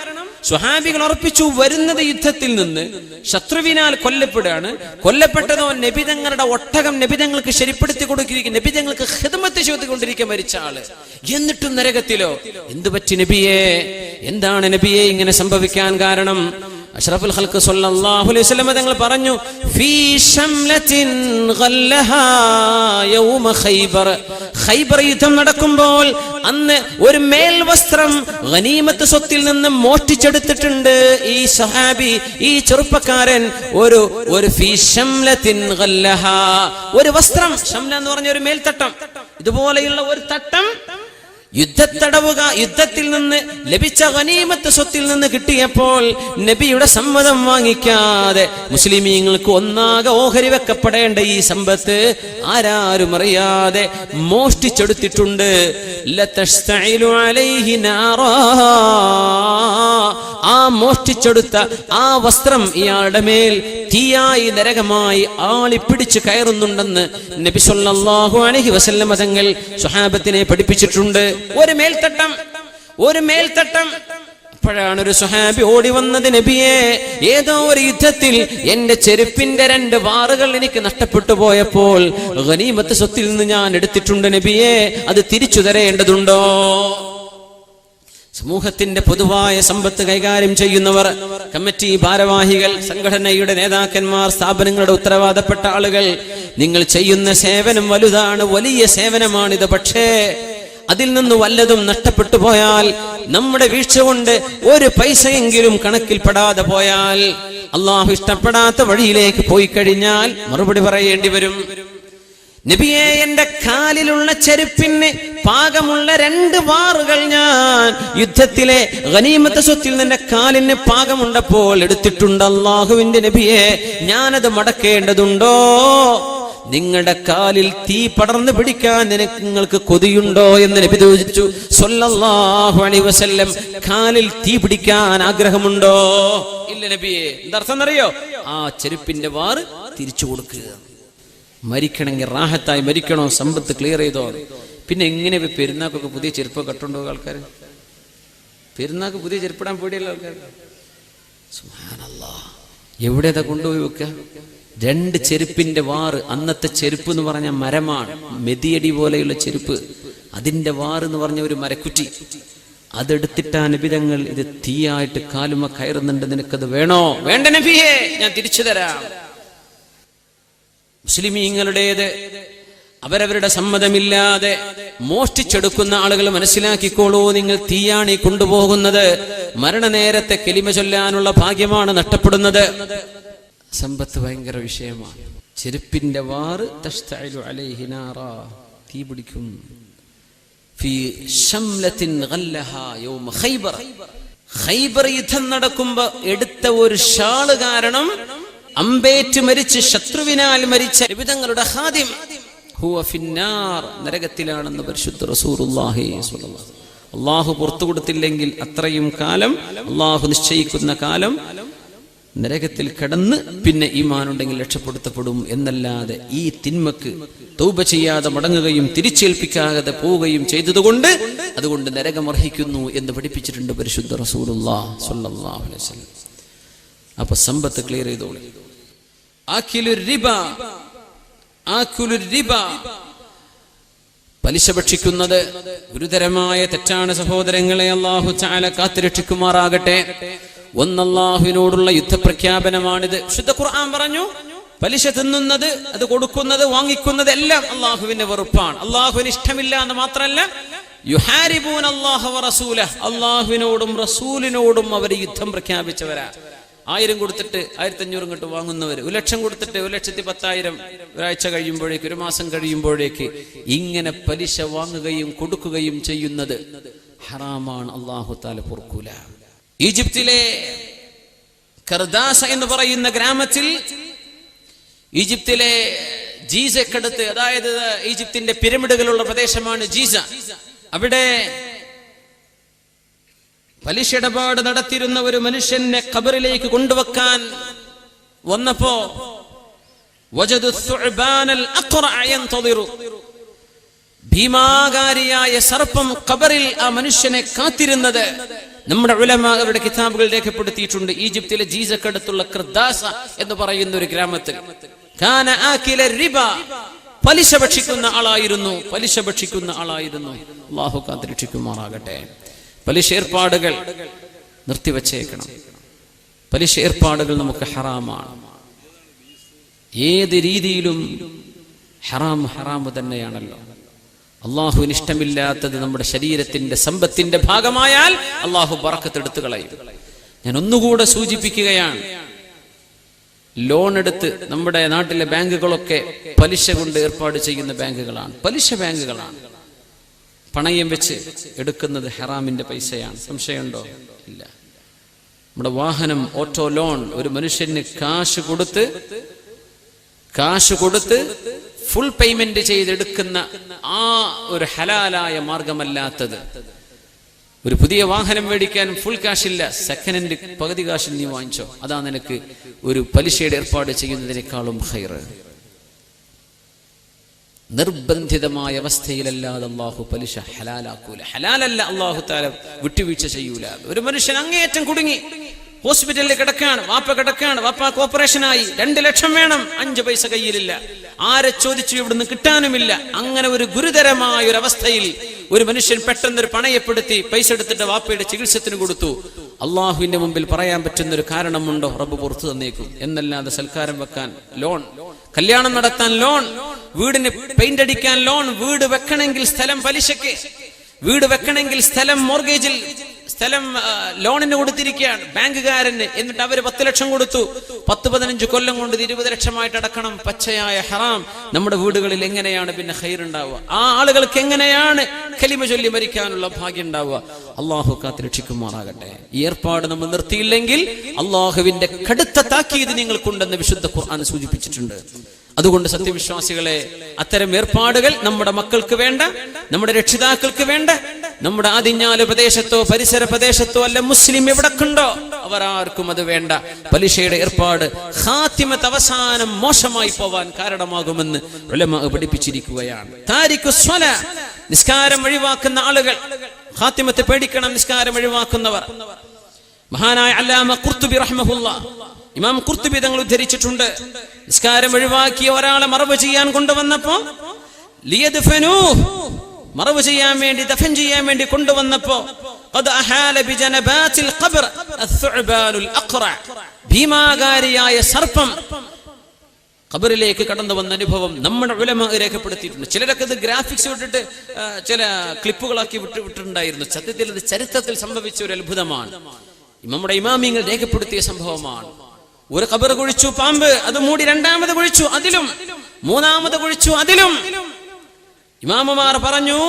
സ്വഹാബികൾ ഉറപ്പിച്ചു, വരുന്നത് യുദ്ധത്തിൽ നിന്ന് ശത്രുവിനാൽ കൊല്ലപ്പെടുകയാണ്. കൊല്ലപ്പെട്ടതോ നബിതങ്ങളുടെ ഒട്ടകം നബിതങ്ങൾക്ക് ശരിപ്പെടുത്തി കൊടുക്കുകയും നബിതങ്ങൾക്ക് ഖിദ്മത്ത് ചെയ്തുകൊണ്ടിരിക്കാൻ മരിച്ച ആള്. എന്നിട്ടും നരകത്തിലോ? എന്തു പറ്റി നബിയെ? എന്താണ് നബിയെ ഇങ്ങനെ സംഭവിക്കാൻ കാരണം? അഷ്റഫുൽ ഖൽഖ് സ്വല്ലല്ലാഹു അലൈഹി വസല്ലം തങ്ങൾ പറഞ്ഞു, ഫീ ശംലത്തിൻ ഗല്ലഹാ യൗമ ഖൈബർ. ഖൈബർ യുദ്ധം നടക്കുമ്പോൾ അന്ന് ഒരു മേൽവസ്ത്രം ഗനീമത്ത് സ്വത്തിൽ നിന്ന് മോഷ്ടിച്ചെടുത്തിട്ടുണ്ട് ഈ സഹാബി, ഈ ചെറുപ്പക്കാരൻ. ഒരു ഫീ ശംലത്തിൻ ഗല്ലഹാ, ഒരു വസ്ത്രം. ശംല എന്ന് പറഞ്ഞ ഒരു മേൽത്തട്ടം, ഇതുപോലെയുള്ള ഒരു തട്ടം യുദ്ധത്തിൽ നിന്ന് ലഭിച്ച ഗനീമത്ത് സ്വത്തിൽ നിന്ന് കിട്ടിയപ്പോൾ നബിയുടെ സമ്മതം വാങ്ങിക്കാതെ മുസ്ലിമീങ്ങൾക്ക് ഒന്നാകെ ഓഹരി വെക്കപ്പെടേണ്ട ഈ സമ്പത്ത് ആരാരും അറിയാതെ മോഷ്ടിച്ചെടുത്തിട്ടുണ്ട്. ലതസ്തഇലു അലൈഹി നാറാ, ആ മോഷ്ടിച്ചെടുത്ത ആ വസ്ത്രം ഇയാളുടെ മേൽ തീയായി നരകമായി ആളിപ്പിടിച്ച് കയറുന്നുണ്ടെന്ന് നബി സല്ലല്ലാഹു അലൈഹി വസല്ലം തങ്ങൾ സ്വഹാബത്തിനെ പഠിപ്പിച്ചിട്ടുണ്ട്. ഒരു മേൽത്തട്ടം. അപ്പോഴാണ് ഒരു സ്വഹാബി ഓടി വന്നത്, നബിയെ, ഏതോ ഒരു യുദ്ധത്തിൽ എന്റെ ചെരുപ്പിന്റെ 2 വാറുകൾ എനിക്ക് നഷ്ടപ്പെട്ടു പോയപ്പോൾ ഗനീമത്ത് സ്വത്തിൽ നിന്ന് ഞാൻ എടുത്തിട്ടുണ്ട് നബിയെ, അത് തിരിച്ചു തരേണ്ടതുണ്ടോ? സമൂഹത്തിന്റെ പൊതുവായ സമ്പത്ത് കൈകാര്യം ചെയ്യുന്നവർ, കമ്മിറ്റി ഭാരവാഹികൾ, സംഘടനയുടെ നേതാക്കന്മാർ, സ്ഥാപനങ്ങളുടെ ഉത്തരവാദപ്പെട്ട ആളുകൾ, നിങ്ങൾ ചെയ്യുന്ന സേവനം വലുതാണ്, വലിയ സേവനമാണിത്. പക്ഷേ അതിൽ നിന്ന് വല്ലതും നഷ്ടപ്പെട്ടു പോയാൽ, നമ്മുടെ വീഴ്ച കൊണ്ട് ഒരു പൈസയെങ്കിലും കണക്കിൽപ്പെടാതെ പോയാൽ, അള്ളാഹു ഇഷ്ടപ്പെടാത്ത വഴിയിലേക്ക് പോയി കഴിഞ്ഞാൽ മറുപടി പറയേണ്ടി വരും. നബിയെ, എന്റെ കാലിലുള്ള ചെരുപ്പിന് പാകമുള്ള 2 വാറുകൾ ഞാൻ യുദ്ധത്തിലെ ഗനീമത്ത് സ്വത്തിൽ നിന്റെ കാലിന് പാകമുണ്ടപ്പോൾ എടുത്തിട്ടുണ്ട്. അല്ലാഹുവിന്റെ നബിയെ, ഞാനത് മടക്കേണ്ടതുണ്ടോ? നിങ്ങളുടെ കാലിൽ തീ പടർന്നു പിടിക്കാൻ നിങ്ങൾക്ക് കൊതിയുണ്ടോ എന്ന് നബി ചോദിച്ചു സ്വല്ലല്ലാഹു അലൈഹി വസല്ലം. കാലിൽ തീ പിടിക്കാൻ ആഗ്രഹമുണ്ടോ? ഇല്ല നബിയെ. എന്താ അർത്ഥം എന്നറിയോ? ആ ചെരുപ്പിന്റെ വാറ് തിരിച്ചു കൊടുക്കുക. മരിക്കണമെങ്കിൽ റാഹത്തായി മരിക്കണോ, സമ്പത്ത് ക്ലിയർ ചെയ്തോ. പിന്നെ എങ്ങനെ പെരുന്നാക്കൊക്കെ പുതിയ ചെരുപ്പ് കട്ടുണ്ടോ ആൾക്കാർ? പെരുന്നാക്ക് പുതിയ ചെരുപ്പിടാൻ പേടിയല്ലോ ആൾക്കാർ. സുബ്ഹാനല്ലാഹ്, എവിടെയാ കൊണ്ടുപോയി വെക്കുക? 2 ചെരുപ്പിന്റെ വാറ്. അന്നത്തെ ചെരുപ്പ് എന്ന് പറഞ്ഞ മരമാണ്, മെതിയടി പോലെയുള്ള ചെരുപ്പ്. അതിന്റെ വാറ് എന്ന് പറഞ്ഞ ഒരു മരക്കുറ്റി. അതെടുത്തിട്ടാ നബിതങ്ങൾ ഇത് തീയായിട്ട് കാലുമ കയറുന്നുണ്ട്, നിനക്കത് വേണോ? വേണ്ട നബിയെ, ഞാൻ തിരിച്ചു തരാം. മുസ്ലിമീങ്ങളുടേത് അവരവരുടെ സമ്മതമില്ലാതെ മോഷ്ടിച്ചെടുക്കുന്ന ആളുകൾ മനസ്സിലാക്കിക്കോളൂ, നിങ്ങൾ തീയാണ് ഈ കൊണ്ടുപോകുന്നത്. മരണനേരത്തെ കലിമ ചൊല്ലാനുള്ള ഭാഗ്യമാണ് നഷ്ടപ്പെടുന്നത്. സമ്പത്ത് ഭയങ്കര വിഷയമാണ്. ചെരുപ്പിന്റെ വാറ് തഷ്തഇലു അലൈഹി നാറാ, തീ പിടിക്കും. ഫീ ശംലത്തിൻ ഗല്ലഹാ യൗമ ഖൈബർ. ഖൈബർ യുദ്ധം നടക്കുമ്പോൾ എടുത്ത ഒരു ഷാള് കാരണം അമ്പേറ്റ് മരിച്ച് ശത്രുവിനാൽ മരിച്ച നബിതങ്ങളുടെ ഖാദിം ഹുവ ഫിന്നാർ, നരകത്തിലാണെന്ന് പരിശുദ്ധ റസൂലുള്ളാഹി സ്വല്ലല്ലാഹു. അല്ലാഹു പുറത്തു കൊടുത്തില്ലെങ്കിൽ അത്രയും കാലം, അല്ലാഹു നിശ്ചയിക്കുന്ന കാലം നരകത്തിൽ കിടന്ന് പിന്നെ ഈമാനുണ്ടെങ്കിൽ രക്ഷപ്പെടുത്തപ്പെടും എന്നല്ലാതെ ഈ തിന്മക്ക് തൗബ ചെയ്യാതെ മടങ്ങുകയും തിരിച്ചേൽപ്പിക്കാതെ പോവുകയും ചെയ്തതുകൊണ്ട് അതുകൊണ്ട് നരകമർഹിക്കുന്നു എന്ന് പഠിപ്പിച്ചിട്ടുണ്ട് പരിശുദ്ധ റസൂലുള്ളാഹി സ്വല്ലല്ലാഹു അലൈഹി വസല്ലം. അപ്പൊ സമ്പത്ത് ക്ലിയർ ചെയ്തോളൂ. ആക്കുലുർ റിബ, പലിശ ഭക്ഷിക്കുന്നത് ഗുരുതരമായ തെറ്റാണ് സഹോദരങ്ങളെ. അല്ലാഹു തആല കാത്തുരക്ഷിക്കുമാറാകട്ടെ. അല്ലാഹുവിനോടുള്ള യുദ്ധപ്രഖ്യാപനമാണിത്. ശുദ്ധ ഖുർആൻ പറഞ്ഞു, പലിശ തിന്നുന്നത്, അത് കൊടുക്കുന്നത്, വാങ്ങിക്കുന്നത് എല്ലാം അല്ലാഹുവിന്റെ വെറുപ്പാണ്, അല്ലാഹുവിന് ഇഷ്ടമില്ല എന്ന് മാത്രമല്ല യുഹാരിബൂന അല്ലാഹ വറസൂലഹ്, അല്ലാഹുവിനോടും റസൂലിനോടും അവർ യുദ്ധം പ്രഖ്യാപിച്ചവരാ. 1000 കൊടുത്തിട്ട് 1500 ഇങ്ങോട്ട് വാങ്ങുന്നവർ, 1,00,000 കൊടുത്തിട്ട് 1,10,000 ഒരാഴ്ച കഴിയുമ്പോഴേക്ക്, ഒരു മാസം കഴിയുമ്പോഴേക്ക് ഇങ്ങനെ പലിശ വാങ്ങുകയും കൊടുക്കുകയും ചെയ്യുന്നത് ഹറാമാണ്. അല്ലാഹു തആല പൊറുക്കൂല. ഈജിപ്തിലെ കർദാസ എന്ന് പറയുന്ന ഗ്രാമത്തിൽ, ഈജിപ്തിലെ ജീസക്കടുത്ത്, അതായത് ഈജിപ്തിന്റെ പിരമിഡുകളുള്ള പ്രദേശമാണ് ജീസ. അവിടെ പലിശ ഇടപാട് നടത്തിയിരുന്ന ഒരു മനുഷ്യനെ ഖബറിലേക്ക് കൊണ്ടുവെക്കാൻ വന്നപ്പോ വജദു സുഅബാനൽ അഖറഅ യൻതദിറു, ഭീമാകാരിയായ സർപ്പം ഖബറിൽ ആ മനുഷ്യനെ കാത്തിരുന്നത് നമ്മുടെ ഉലമാ അവരുടെ കിതാബുകൾ രേഖപ്പെടുത്തിയിട്ടുണ്ട്. ഈജിപ്തിലെ ജീസക്കടുത്തുള്ള കർദാസ എന്ന് പറയുന്ന ഒരു ഗ്രാമത്തിൽ കാന ആകില റിബ, പലിശ ഭക്ഷിക്കുന്ന ആളായിരുന്നു, പലിശ ഭക്ഷിക്കുന്ന ആളായിരുന്നു. അല്ലാഹു കാത്തുരക്ഷിക്കുമാറാകട്ടെ. പലിശ ഏർപ്പാടുകൾ നിർത്തിവച്ചേക്കണം. പലിശ ഏർപ്പാടുകൾ നമുക്ക് ഹറാമാണ്. ഏത് രീതിയിലും ഹറാം തന്നെയാണല്ലോ. അള്ളാഹുവിന് ഇഷ്ടമില്ലാത്തത് നമ്മുടെ ശരീരത്തിന്റെ സമ്പത്തിന്റെ ഭാഗമായാൽ അള്ളാഹു ബറക്കത്ത് എടുത്തു കളയും. ഞാൻ ഒന്നുകൂടെ സൂചിപ്പിക്കുകയാണ്, ലോൺ എടുത്ത് നമ്മുടെ നാട്ടിലെ ബാങ്കുകളൊക്കെ പലിശ കൊണ്ട് ഏർപ്പാട് ചെയ്യുന്ന ബാങ്കുകളാണ്, പലിശ ബാങ്കുകളാണ്. പണയം വെച്ച് എടുക്കുന്നത് ഹറാമിന്റെ പൈസയാണ്. സംശയമുണ്ടോ? ഇല്ല. നമ്മുടെ വാഹനം ഓട്ടോ ലോൺ, ഒരു മനുഷ്യന് കാശ് കൊടുത്ത് ഫുൾ പേയ്മെന്റ് ചെയ്തെടുക്കുന്ന ആ ഒരു ഹലാലായ മാർഗമല്ലാത്തത്. ഒരു പുതിയ വാഹനം മേടിക്കാൻ ഫുൾ കാശ് ഇല്ല, സെക്കൻഡ് ഹാൻഡ് പകുതി കാശിൽ നീ വാങ്ങിച്ചോ, അതാ നിനക്ക് ഒരു പലിശയുടെ ഏർപ്പാട് ചെയ്യുന്നതിനേക്കാളും ഖൈർ. നിർബന്ധിതമായ അവസ്ഥയിലല്ലാതെ അള്ളാഹു പലിശ ഹലാലാക്കൂല. ഹലാലല്ല, അള്ളാഹു തആല വിട്ടുവീഴ്ച ചെയ്യൂല. ഒരു മനുഷ്യൻ അങ്ങേയറ്റം കുടുങ്ങി, ഹോസ്പിറ്റലിൽ കിടക്കാണ്, വാപ്പാക്ക് ഓപ്പറേഷനായി, 2 ലക്ഷം വേണം, 5 പൈസ കയ്യിലില്ല, ആരെ ചോദിച്ചു ഇവിടുന്ന് കിട്ടാനുമില്ല. അങ്ങനെ ഒരു ഗുരുതരമായ ഒരു അവസ്ഥയിൽ ഒരു മനുഷ്യൻ പെട്ടെന്നൊരു പണയപ്പെടുത്തി പൈസ എടുത്തിട്ട് വാപ്പയുടെ ചികിത്സത്തിന് കൊടുത്തു. അള്ളാഹുവിന്റെ മുമ്പിൽ പറയാൻ പറ്റുന്ന ഒരു കാരണമുണ്ടോ? റബ്ബ് പുറത്തു തന്നേക്കും. എന്നല്ലാതെ സൽക്കാരം വെക്കാൻ ലോൺ, കല്യാണം നടത്താൻ ലോൺ, വീടിന് പെയിന്റ് അടിക്കാൻ ലോൺ, വീട് വെക്കണമെങ്കിൽ സ്ഥലം പലിശക്ക്, വീട് വെക്കണമെങ്കിൽ സ്ഥലം മോർഗേജിൽ സ്ഥലം ലോണിന് കൊടുത്തിരിക്കുകയാണ് ബാങ്കുകാരന്. എന്നിട്ട് അവര് 10 ലക്ഷം കൊടുത്തു. 10-15 കൊല്ലം കൊണ്ട് 20 ലക്ഷമായിട്ട് അടക്കണം. പച്ചയായ ഹറാം. നമ്മുടെ വീടുകളിൽ എങ്ങനെയാണ് പിന്നെ ഖൈർ ഉണ്ടാവുക? ആ ആളുകൾക്ക് എങ്ങനെയാണ് കലിമ ചൊല്ലി മരിക്കാനുള്ള ഭാഗ്യം ഉണ്ടാവുക? അള്ളാഹു കാത്തുരക്ഷിക്കുമാറാകട്ടെ. ഈ ഏർപ്പാട് നമ്മൾ നിർത്തിയില്ലെങ്കിൽ അള്ളാഹുവിന്റെ കടുത്ത താക്കീത് നിങ്ങൾക്കുണ്ടെന്ന് വിശുദ്ധ ഖുർആൻ സൂചിപ്പിച്ചിട്ടുണ്ട്. അതുകൊണ്ട് സത്യവിശ്വാസികളെ, അത്തരം ഏർപ്പാടുകൾ നമ്മുടെ മക്കൾക്ക് വേണ്ട, നമ്മുടെ രക്ഷിതാക്കൾക്ക് വേണ്ട, നമ്മുടെ ആദിഞ്ഞാല് പ്രദേശത്തോ പരിസര പ്രദേശത്തോ അല്ല മുസ്ലിം എവിടക്കുണ്ടോ അവർ ആർക്കും അത് വേണ്ട. പലിശയുടെ ഏർപ്പാട് ഖാത്തിമത്ത് അവസാനം മോശമായി പോവാൻ കാരണമാകുമെന്ന് ഉലമാ പഠിപ്പിച്ചിരിക്കുകയാണ്. താരിഖു സ്വലാ, നിസ്കാരം ഒഴിവാക്കുന്ന ആളുകൾ, ഖാത്തിമത്ത് പേടിക്കണം. നിസ്കാരം ഒഴിവാക്കുന്നവർ, മഹാനായ അല്ലാമ ഖുർത്തുബി റഹ്മഹുല്ലാഹ്, ഇമാം ഖുർത്തുബി തങ്ങൾ ഉദ്ധരിച്ചിട്ടുണ്ട്, നിസ്കാരം ഒഴിവാക്കിയ ഒരാളെ മറവ് ചെയ്യാൻ കൊണ്ടുവന്നപ്പോ, മറവ് ചെയ്യാൻ വേണ്ടി, ദഫൻ ചെയ്യാൻ വേണ്ടി കൊണ്ടുവന്നപ്പോ, ഭീമാകാരിയായ സർപ്പം ഖബറിലേക്ക് കടന്നു വന്ന അനുഭവം നമ്മുടെ ഉലമാ രേഖപ്പെടുത്തിയിട്ടുണ്ട്. ചിലരൊക്കെ ഇത് ഗ്രാഫിക്സ് വിട്ടിട്ട് ചില ക്ലിപ്പുകളാക്കി വിട്ടിട്ടുണ്ടായിരുന്നു. സത്യത്തിൽ ഇത് ചരിത്രത്തിൽ സംഭവിച്ച ഒരു അത്ഭുതമാണ്. നമ്മുടെ ഇമാമിങ്ങൾ രേഖപ്പെടുത്തിയ സംഭവമാണ്. ഒരു ഖബർ കുഴിച്ചു പാമ്പ്, അത് മൂടി രണ്ടാമത് കുഴിച്ചു, അതിലും മൂന്നാമത് കുഴിച്ചു, അതിലും. ഇമാമുമാർ പറഞ്ഞു,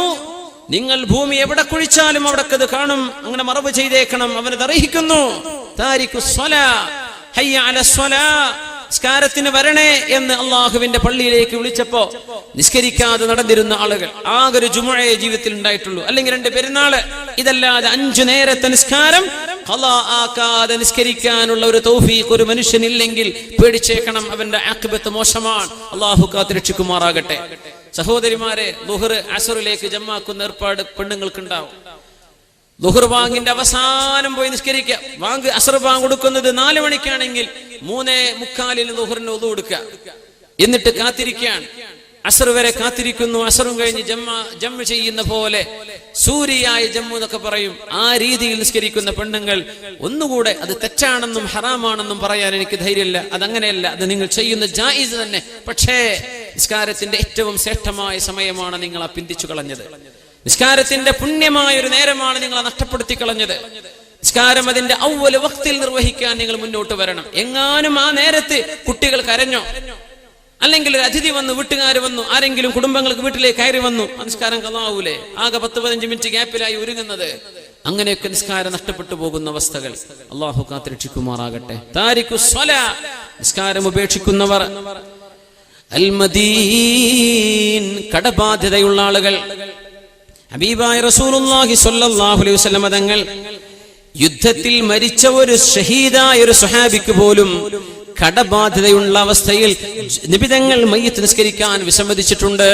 നിങ്ങൾ ഭൂമി എവിടെ കുഴിച്ചാലും അവിടക്കത് കാണും, അങ്ങനെ മറവ് ചെയ്തേക്കണം. അവനത് അറിയിക്കുന്നു. താരിഖു സ്വലാ, ഹയ്യ അല സ്വലാ, നിസ്കാരത്തിന് വരണേ എന്ന് അള്ളാഹുവിന്റെ പള്ളിയിലേക്ക് വിളിച്ചപ്പോ നിസ്കരിക്കാതെ നടന്നിരുന്ന ആളുകൾ ആകെ ഒരു ജുമുഅയെ ജീവിതത്തിൽ ഉണ്ടായിട്ടുള്ളൂ, അല്ലെങ്കിൽ 2 പെരുന്നാള്. ഇതല്ലാതെ 5 നേരത്തെ നിസ്കാരം ഖളാ ആക്കാതെ നിസ്കരിക്കാനുള്ള ഒരു തൗഫീഖ് ഒരു മനുഷ്യനില്ലെങ്കിൽ പേടിച്ചേക്കണം, അവന്റെ ആഖിബത്ത് മോശമാണ്. അള്ളാഹു കാത്തുരക്ഷിക്കുമാറാകട്ടെ. സഹോദരിമാരെ, ളുഹർ അസ്റിലേക്ക് ജമാക്കുന്ന ഏർപ്പാട് പെണ്ണുങ്ങൾക്കുണ്ടാവും. ളുഹർ ബാങ്കിന്റെ അവസാനം പോയി നിസ്കരിക്കുക. ബാങ്ക് അസ്ർ ബാങ്ക് കൊടുക്കുന്നത് 4 മണിക്കാണെങ്കിൽ 3:45 ളുഹറിന് ഒളു കൊടുക്കുക. എന്നിട്ട് കാത്തിരിക്കുകയാണ്. അസ്ർ വരെ കാത്തിരിക്കുന്നു. അസ്റും കഴിഞ്ഞ് ജമ്മ ചെയ്യുന്ന പോലെ സൂരിയായ ജമ്മു എന്നൊക്കെ പറയും. ആ രീതിയിൽ നിസ്കരിക്കുന്ന പെണ്ണുങ്ങൾ ഒന്നുകൂടെ അത് തെറ്റാണെന്നും ഹറാമാണെന്നും പറയാൻ എനിക്ക് ധൈര്യമില്ല. അതങ്ങനെയല്ല, അത് നിങ്ങൾ ചെയ്യുന്ന ജായിസ് തന്നെ. പക്ഷേ നിസ്കാരത്തിന്റെ ഏറ്റവും ശ്രേഷ്ഠമായ സമയമാണ് നിങ്ങൾ ആ പിന്തിച്ചു കളഞ്ഞത്. നിസ്കാരത്തിന്റെ പുണ്യമായ ഒരു നേരമാണ് നിങ്ങൾ നഷ്ടപ്പെടുത്തി കളഞ്ഞത്. നിസ്കാരം അതിന്റെ അവ്വൽ വഖ്തിൽ നിർവഹിക്കാൻ നിങ്ങൾ മുന്നോട്ട് വരണം. എങ്ങാനും ആ നേരത്ത് കുട്ടികൾ കരഞ്ഞോ, അല്ലെങ്കിൽ ഒരു അതിഥി വന്നു, വീട്ടുകാർ വന്നു, ആരെങ്കിലും കുടുംബങ്ങൾക്ക് വീട്ടിലേക്ക് കയറി വന്നു, നിസ്കാരം കളാവൂലേ? ആകെ 10-15 മിനിറ്റ് ഗ്യാപ്പിലായി ഒരുങ്ങുന്നത്. അങ്ങനെയൊക്കെ നിസ്കാരം നഷ്ടപ്പെട്ടു പോകുന്ന അവസ്ഥകൾ അള്ളാഹു കാത്തുരക്ഷിക്കുമാറാകട്ടെ. താരിഖു സ്വലാ, നിസ്കാരം ഉപേക്ഷിക്കുന്നവർ. അൽമദീൻ, കടബാധ്യതയുള്ള ആളുകൾ. ഹബീബായ റസൂലുള്ളാഹി സ്വല്ലല്ലാഹു അലൈഹി വസല്ലം തങ്ങൾ യുദ്ധത്തിൽ മരിച്ച ഒരു ഷഹീദായ ഒരു സ്വഹാബിക്ക് പോലും കടബാധ്യതയുള്ള അവസ്ഥയിൽ നബി തങ്ങൾ മയ്യിത്ത് നിസ്കരിക്കാൻ വിസമ്മതിച്ചിട്ടുണ്ട്.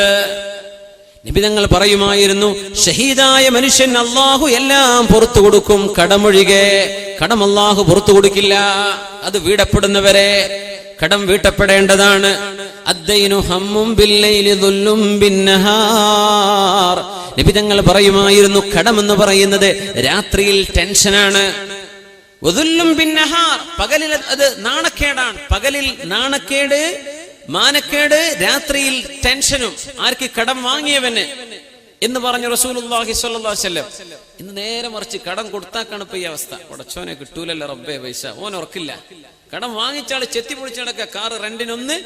നബി തങ്ങൾ പറയുമായിരുന്നു, ഷഹീദായ മനുഷ്യൻ അല്ലാഹു എല്ലാം പുറത്തു കൊടുക്കും, കടമൊഴികെ. കടം അല്ലാഹു പുറത്തു കൊടുക്കില്ല. അത് വീടപ്പെടുന്നവരെ കടം വീട്ടപ്പെടേണ്ടതാണ്. അദ്ദൈനു ഹമ്മും ബില്ലൈലി ദുല്ലും ബിന്നഹാർ. നബി തങ്ങൾ പറയുമായിരുന്നു, കടം എന്ന് പറയുന്നത് രാത്രിയിൽ ടെൻഷനാണ്. വദുല്ലും ബിന്നഹാർ, പകലിൽ അത് നാണക്കേടാണ്. പകലിൽ നാണക്കേട്, മാനക്കേട്, രാത്രിയിൽ ടെൻഷനും. ആർക്ക്? കടം വാങ്ങിയവന് എന്ന് പറഞ്ഞു റസൂലുള്ളാഹി സ്വല്ലല്ലാഹു അലൈഹി വസല്ലം. ഇന്ന് നേരെ മറിച്ച്, കടം കൊടുത്താക്കാണ് ഇപ്പൊ ഈ അവസ്ഥ. ഉടച്ചോനെ കിട്ടൂലല്ലോ റബ്ബേ പൈസ, ഓൻ ഉറക്കില്ല. കടം വാങ്ങിച്ചാള് ചെത്തി പൊളിച്ചടക്ക, കാറ് റെന്റിനൊന്ന്,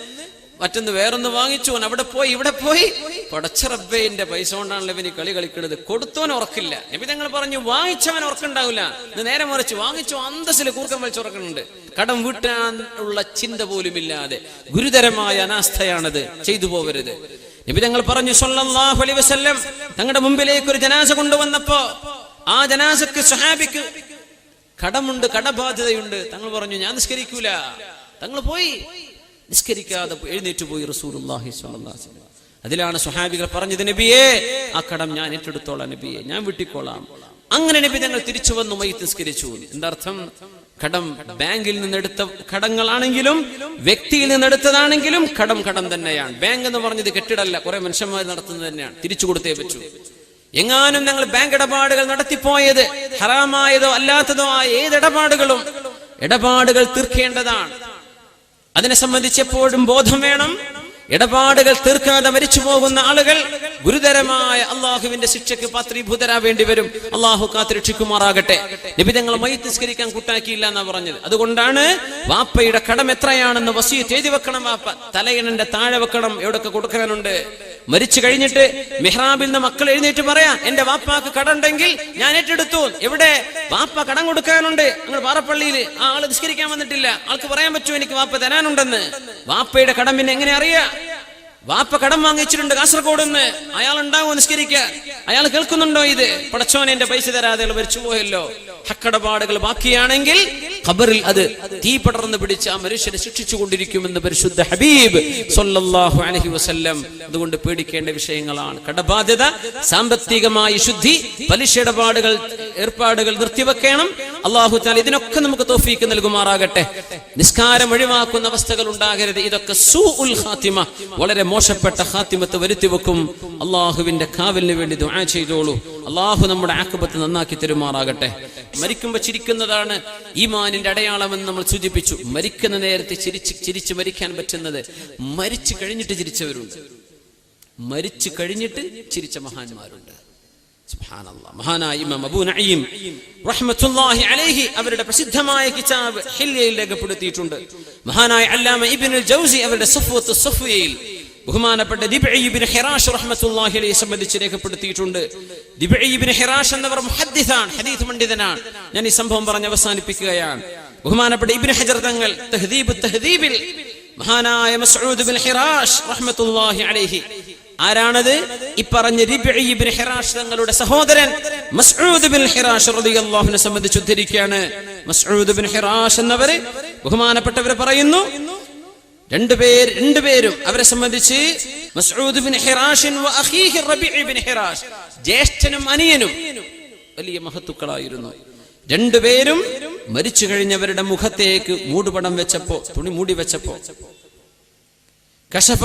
മറ്റൊന്ന് വേറൊന്ന് വാങ്ങിച്ചു, അവിടെ പോയി ഇവിടെ പോയി. പടച്ച റബ്ബേന്റെ പൈസ കൊണ്ടാണല്ലോ ഇവന് കളി കളിക്കുന്നത്. കൊടുത്തോൻ ഉറക്കില്ല. നബി തങ്ങൾ പറഞ്ഞു, വാങ്ങിച്ചവൻ ഉറക്കുണ്ടാവില്ല. ഇത് നേരെ മറിച്ച്, വാങ്ങിച്ചോ അന്തസ്സിൽ കൂർക്കം വലിച്ച് ഉറക്കുന്നുണ്ട്. കടം വീട്ടാൻ ഉള്ള ചിന്ത പോലും ഇല്ലാതെ ഗുരുതരമായ അനാസ്ഥയാണത്. ചെയ്തു പോവരുത്. നബി തങ്ങൾ പറഞ്ഞു സ്വല്ലല്ലാഹു അലൈഹി വസല്ലം, തങ്ങളുടെ മുമ്പിലേക്ക് ഒരു ജനാസ കൊണ്ടുവന്നപ്പോ ആ ജനാസക്ക് സ്വഹാബിക്ക് കടമുണ്ട്, കടബാധ്യതയുണ്ട്. തങ്ങൾ പറഞ്ഞു, ഞാൻ നിസ്കരിക്കൂല. തങ്ങൾ പോയി നിസ്കരിക്കാതെ എഴുന്നേറ്റ് പോയി റസൂലുള്ളാഹി സ്വല്ലല്ലാഹു അലൈഹി വസല്ലം. അതിലാണ് സ്വഹാബികൾ പറഞ്ഞത്, നബിയേ, ആ കടം ഞാൻ ഏറ്റെടുത്തോളാം, നബിയെ ഞാൻ വിട്ടിക്കോളാം. അങ്ങനെ നബി തങ്ങൾ തിരിച്ചു വന്നു മയ്യിത്ത് നിസ്കരിച്ചു. എന്താർത്ഥം? കടം ബാങ്കിൽ നിന്നെടുത്ത കടങ്ങളാണെങ്കിലും വ്യക്തിയിൽ നിന്നെടുത്തതാണെങ്കിലും കടം കടം തന്നെയാണ്. ബാങ്ക് എന്ന് പറഞ്ഞത് കെട്ടിടല്ല, കുറെ മനുഷ്യന്മാർ നടത്തുന്നത് തന്നെയാണ്. തിരിച്ചു കൊടുത്തേ പറ്റൂ. എങ്ങാനും ഞങ്ങൾ ബാങ്ക് ഇടപാടുകൾ നടത്തിപ്പോയത് ഹറാമായതോ അല്ലാത്തതോ ആയ ഏതിടപാടുകളും ഇടപാടുകൾ തീർക്കേണ്ടതാണ്. അതിനെ സംബന്ധിച്ച് എപ്പോഴും ബോധം വേണം. ഇടപാടുകൾ തീർക്കാതെ മരിച്ചു പോകുന്ന ആളുകൾ ഗുരുതരമായ അള്ളാഹുവിന്റെ ശിക്ഷയ്ക്ക് പാത്രീഭൂതരാവേണ്ടി വരും. അള്ളാഹു കാത്തുരക്ഷിക്കുമാറാകട്ടെ. നബി തങ്ങൾ മയ്യിത്ത് നിസ്കരിക്കാൻ കൂട്ടാക്കിയില്ല എന്നാ പറഞ്ഞത്. അതുകൊണ്ടാണ് വാപ്പയുടെ കടം എത്രയാണെന്ന് വസിയത്ത് എഴുതി വെക്കണം. വാപ്പ തലയിണന്റെ താഴെ വെക്കണം, എവിടൊക്കെ കൊടുക്കാനുണ്ട്. മരിച്ചു കഴിഞ്ഞിട്ട് മിഹ്റാബിൽ നിന്ന് മക്കൾ എഴുന്നേറ്റ് പറയാ, എന്റെ വാപ്പാക്ക് കടമുണ്ടെങ്കിൽ ഞാൻ ഏറ്റെടുത്തു. എവിടെ? വാപ്പ കടം കൊടുക്കാനുണ്ട്, നിങ്ങൾ പാറപ്പള്ളിയിൽ ആ ആള് നിസ്കരിക്കാൻ വന്നിട്ടില്ല, ആൾക്ക് പറയാൻ പറ്റുമോ എനിക്ക് വാപ്പ തരാനുണ്ടെന്ന്? വാപ്പയുടെ കടം പിന്നെ എങ്ങനെ അറിയാ? വാപ്പ കടം വാങ്ങിച്ചിട്ടുണ്ട് കാസർഗോഡ് നിന്ന്, അയാൾ ഉണ്ടാവോ നിസ്കരിക്കാൻ? അയാൾ കേൾക്കുന്നുണ്ടോ ഇത്? പടച്ചോനെ എന്റെ പൈസ തരാതെ മരിച്ചു പോയല്ലോ. ഹക്കടപാടുകൾ ബാക്കിയാണെങ്കിൽ ഖബറിൽ അത് തീ പടർന്ന് പിടിച്ച് ആ മനുഷ്യനെ ശിക്ഷിച്ചു കൊണ്ടിരിക്കുമെന്ന് പരിശുദ്ധ ഹബീബ് സ്വല്ലല്ലാഹു അലൈഹി വസല്ലം. അതുകൊണ്ട് പേടിക്കേണ്ട വിഷയങ്ങളാണ് കടബാധ്യത, സാമ്പത്തികമായ ശുദ്ധി, പലിശ ഏർപ്പാടുകൾ നിർത്തിവെക്കണം. അല്ലാഹു തആല ഇതിനൊക്കെ നമുക്ക് തൗഫീക്ക് നൽകുമാറാകട്ടെ. നിസ്കാരം ഒഴിവാക്കുന്ന അവസ്ഥകൾ ഉണ്ടാകരുത്. ഇതൊക്കെ സൂഉൽ ഖാത്തിമ, വളരെ മോശപ്പെട്ട ഖാത്തിമത്ത് വരുത്തി വെക്കും. അള്ളാഹുവിന്റെ കാവലിന് വേണ്ടി ദുആ ചെയ്തോളൂ. അള്ളാഹു നമ്മുടെ ആഖിബത്ത് നന്നാക്കി തരുമാറാകട്ടെ. മരിക്കുമ്പോൾ ചിരിക്കുന്നതാണ് ഈമാനിന്റെ അടയാളമെന്ന് നമ്മൾ സൂചിപ്പിച്ചു. മരിക്കുന്ന നേരത്തെ ചിരിച്ച് മരിക്കാൻ പറ്റുന്നത് മരിച്ചു കഴിഞ്ഞിട്ട് ചിരിച്ചവരുണ്ട്, മരിച്ചു കഴിഞ്ഞിട്ട് ചിരിച്ച മഹാന്മാരുണ്ട്. സുബ്ഹാനല്ലാഹ്. മഹാനായ ഇമാം അബൂ നഈം റഹ്മത്തുള്ളാഹി അലൈഹി അവരുടെ പ്രസിദ്ധമായ കിതാബ് ഹില്യയിൽ രേഖപ്പെടുത്തിയിട്ടുണ്ട്. മഹാനായ അല്ലാമ ഇബ്നുൽ ജൗസി അവരുടെ സഫ്വത്തുസ് സഫ്വയിൽ ബഹുമാനപ്പെട്ട ദിബ്ഇ ഇബ്നു ഹിറാഷ് റഹ്മത്തുള്ളാഹി അലൈഹി സംബന്ധിച്ച് രേഖപ്പെടുത്തിയിട്ടുണ്ട്. ദിബ്ഇ ഇബ്നു ഹിറാഷ് എന്നവർ മുഹദ്ദിസാണ്, ഹദീസ് പണ്ഡിതനാണ്. ഞാൻ ഈ സംഭവം പറഞ്ഞ് അവസാനിപ്പിക്കുകയാണ്. ബഹുമാനപ്പെട്ട ഇബ്നു ഹജർ തങ്ങൾ തഹ്ദീബിൽ മഹാനായ മസ്ഊദ് ഇബ്നു ഹിറാഷ് റഹ്മത്തുള്ളാഹി അലൈഹി, ആരാണത്? ഈ പറഞ്ഞ ദിബ്ഇ ഇബ്നു ഹിറാഷ് തങ്ങളുടെ സഹോദരൻ മസ്ഊദ് ഇബ്നു ഹിറാഷ് റളിയല്ലാഹു അൻഹു സംബന്ധിച്ച് ഉദ്ധരിക്കുകയാണ്. മസ്ഊദ് ഇബ്നു ഹിറാഷ് എന്നവരെ ബഹുമാനപ്പെട്ടവർ പറയുന്നു, രണ്ടുപേരും അവരെ സംബന്ധിച്ച് മസ്ഊദ് ഇബ്നു ഹിറാഷ് വ അഖീഹി റബീ ഇബ്നു ഹിറാഷ്, ജ്യേഷ്ഠനും അനിയനും വലിയ മഹത്തുക്കളായിരുന്നു. രണ്ടുപേരും മരിച്ചു കഴിഞ്ഞവരുടെ മുഖത്തേക്ക് മൂടുപടം വെച്ചപ്പോ, തുണി മൂടി വെച്ചപ്പോ, കശഫ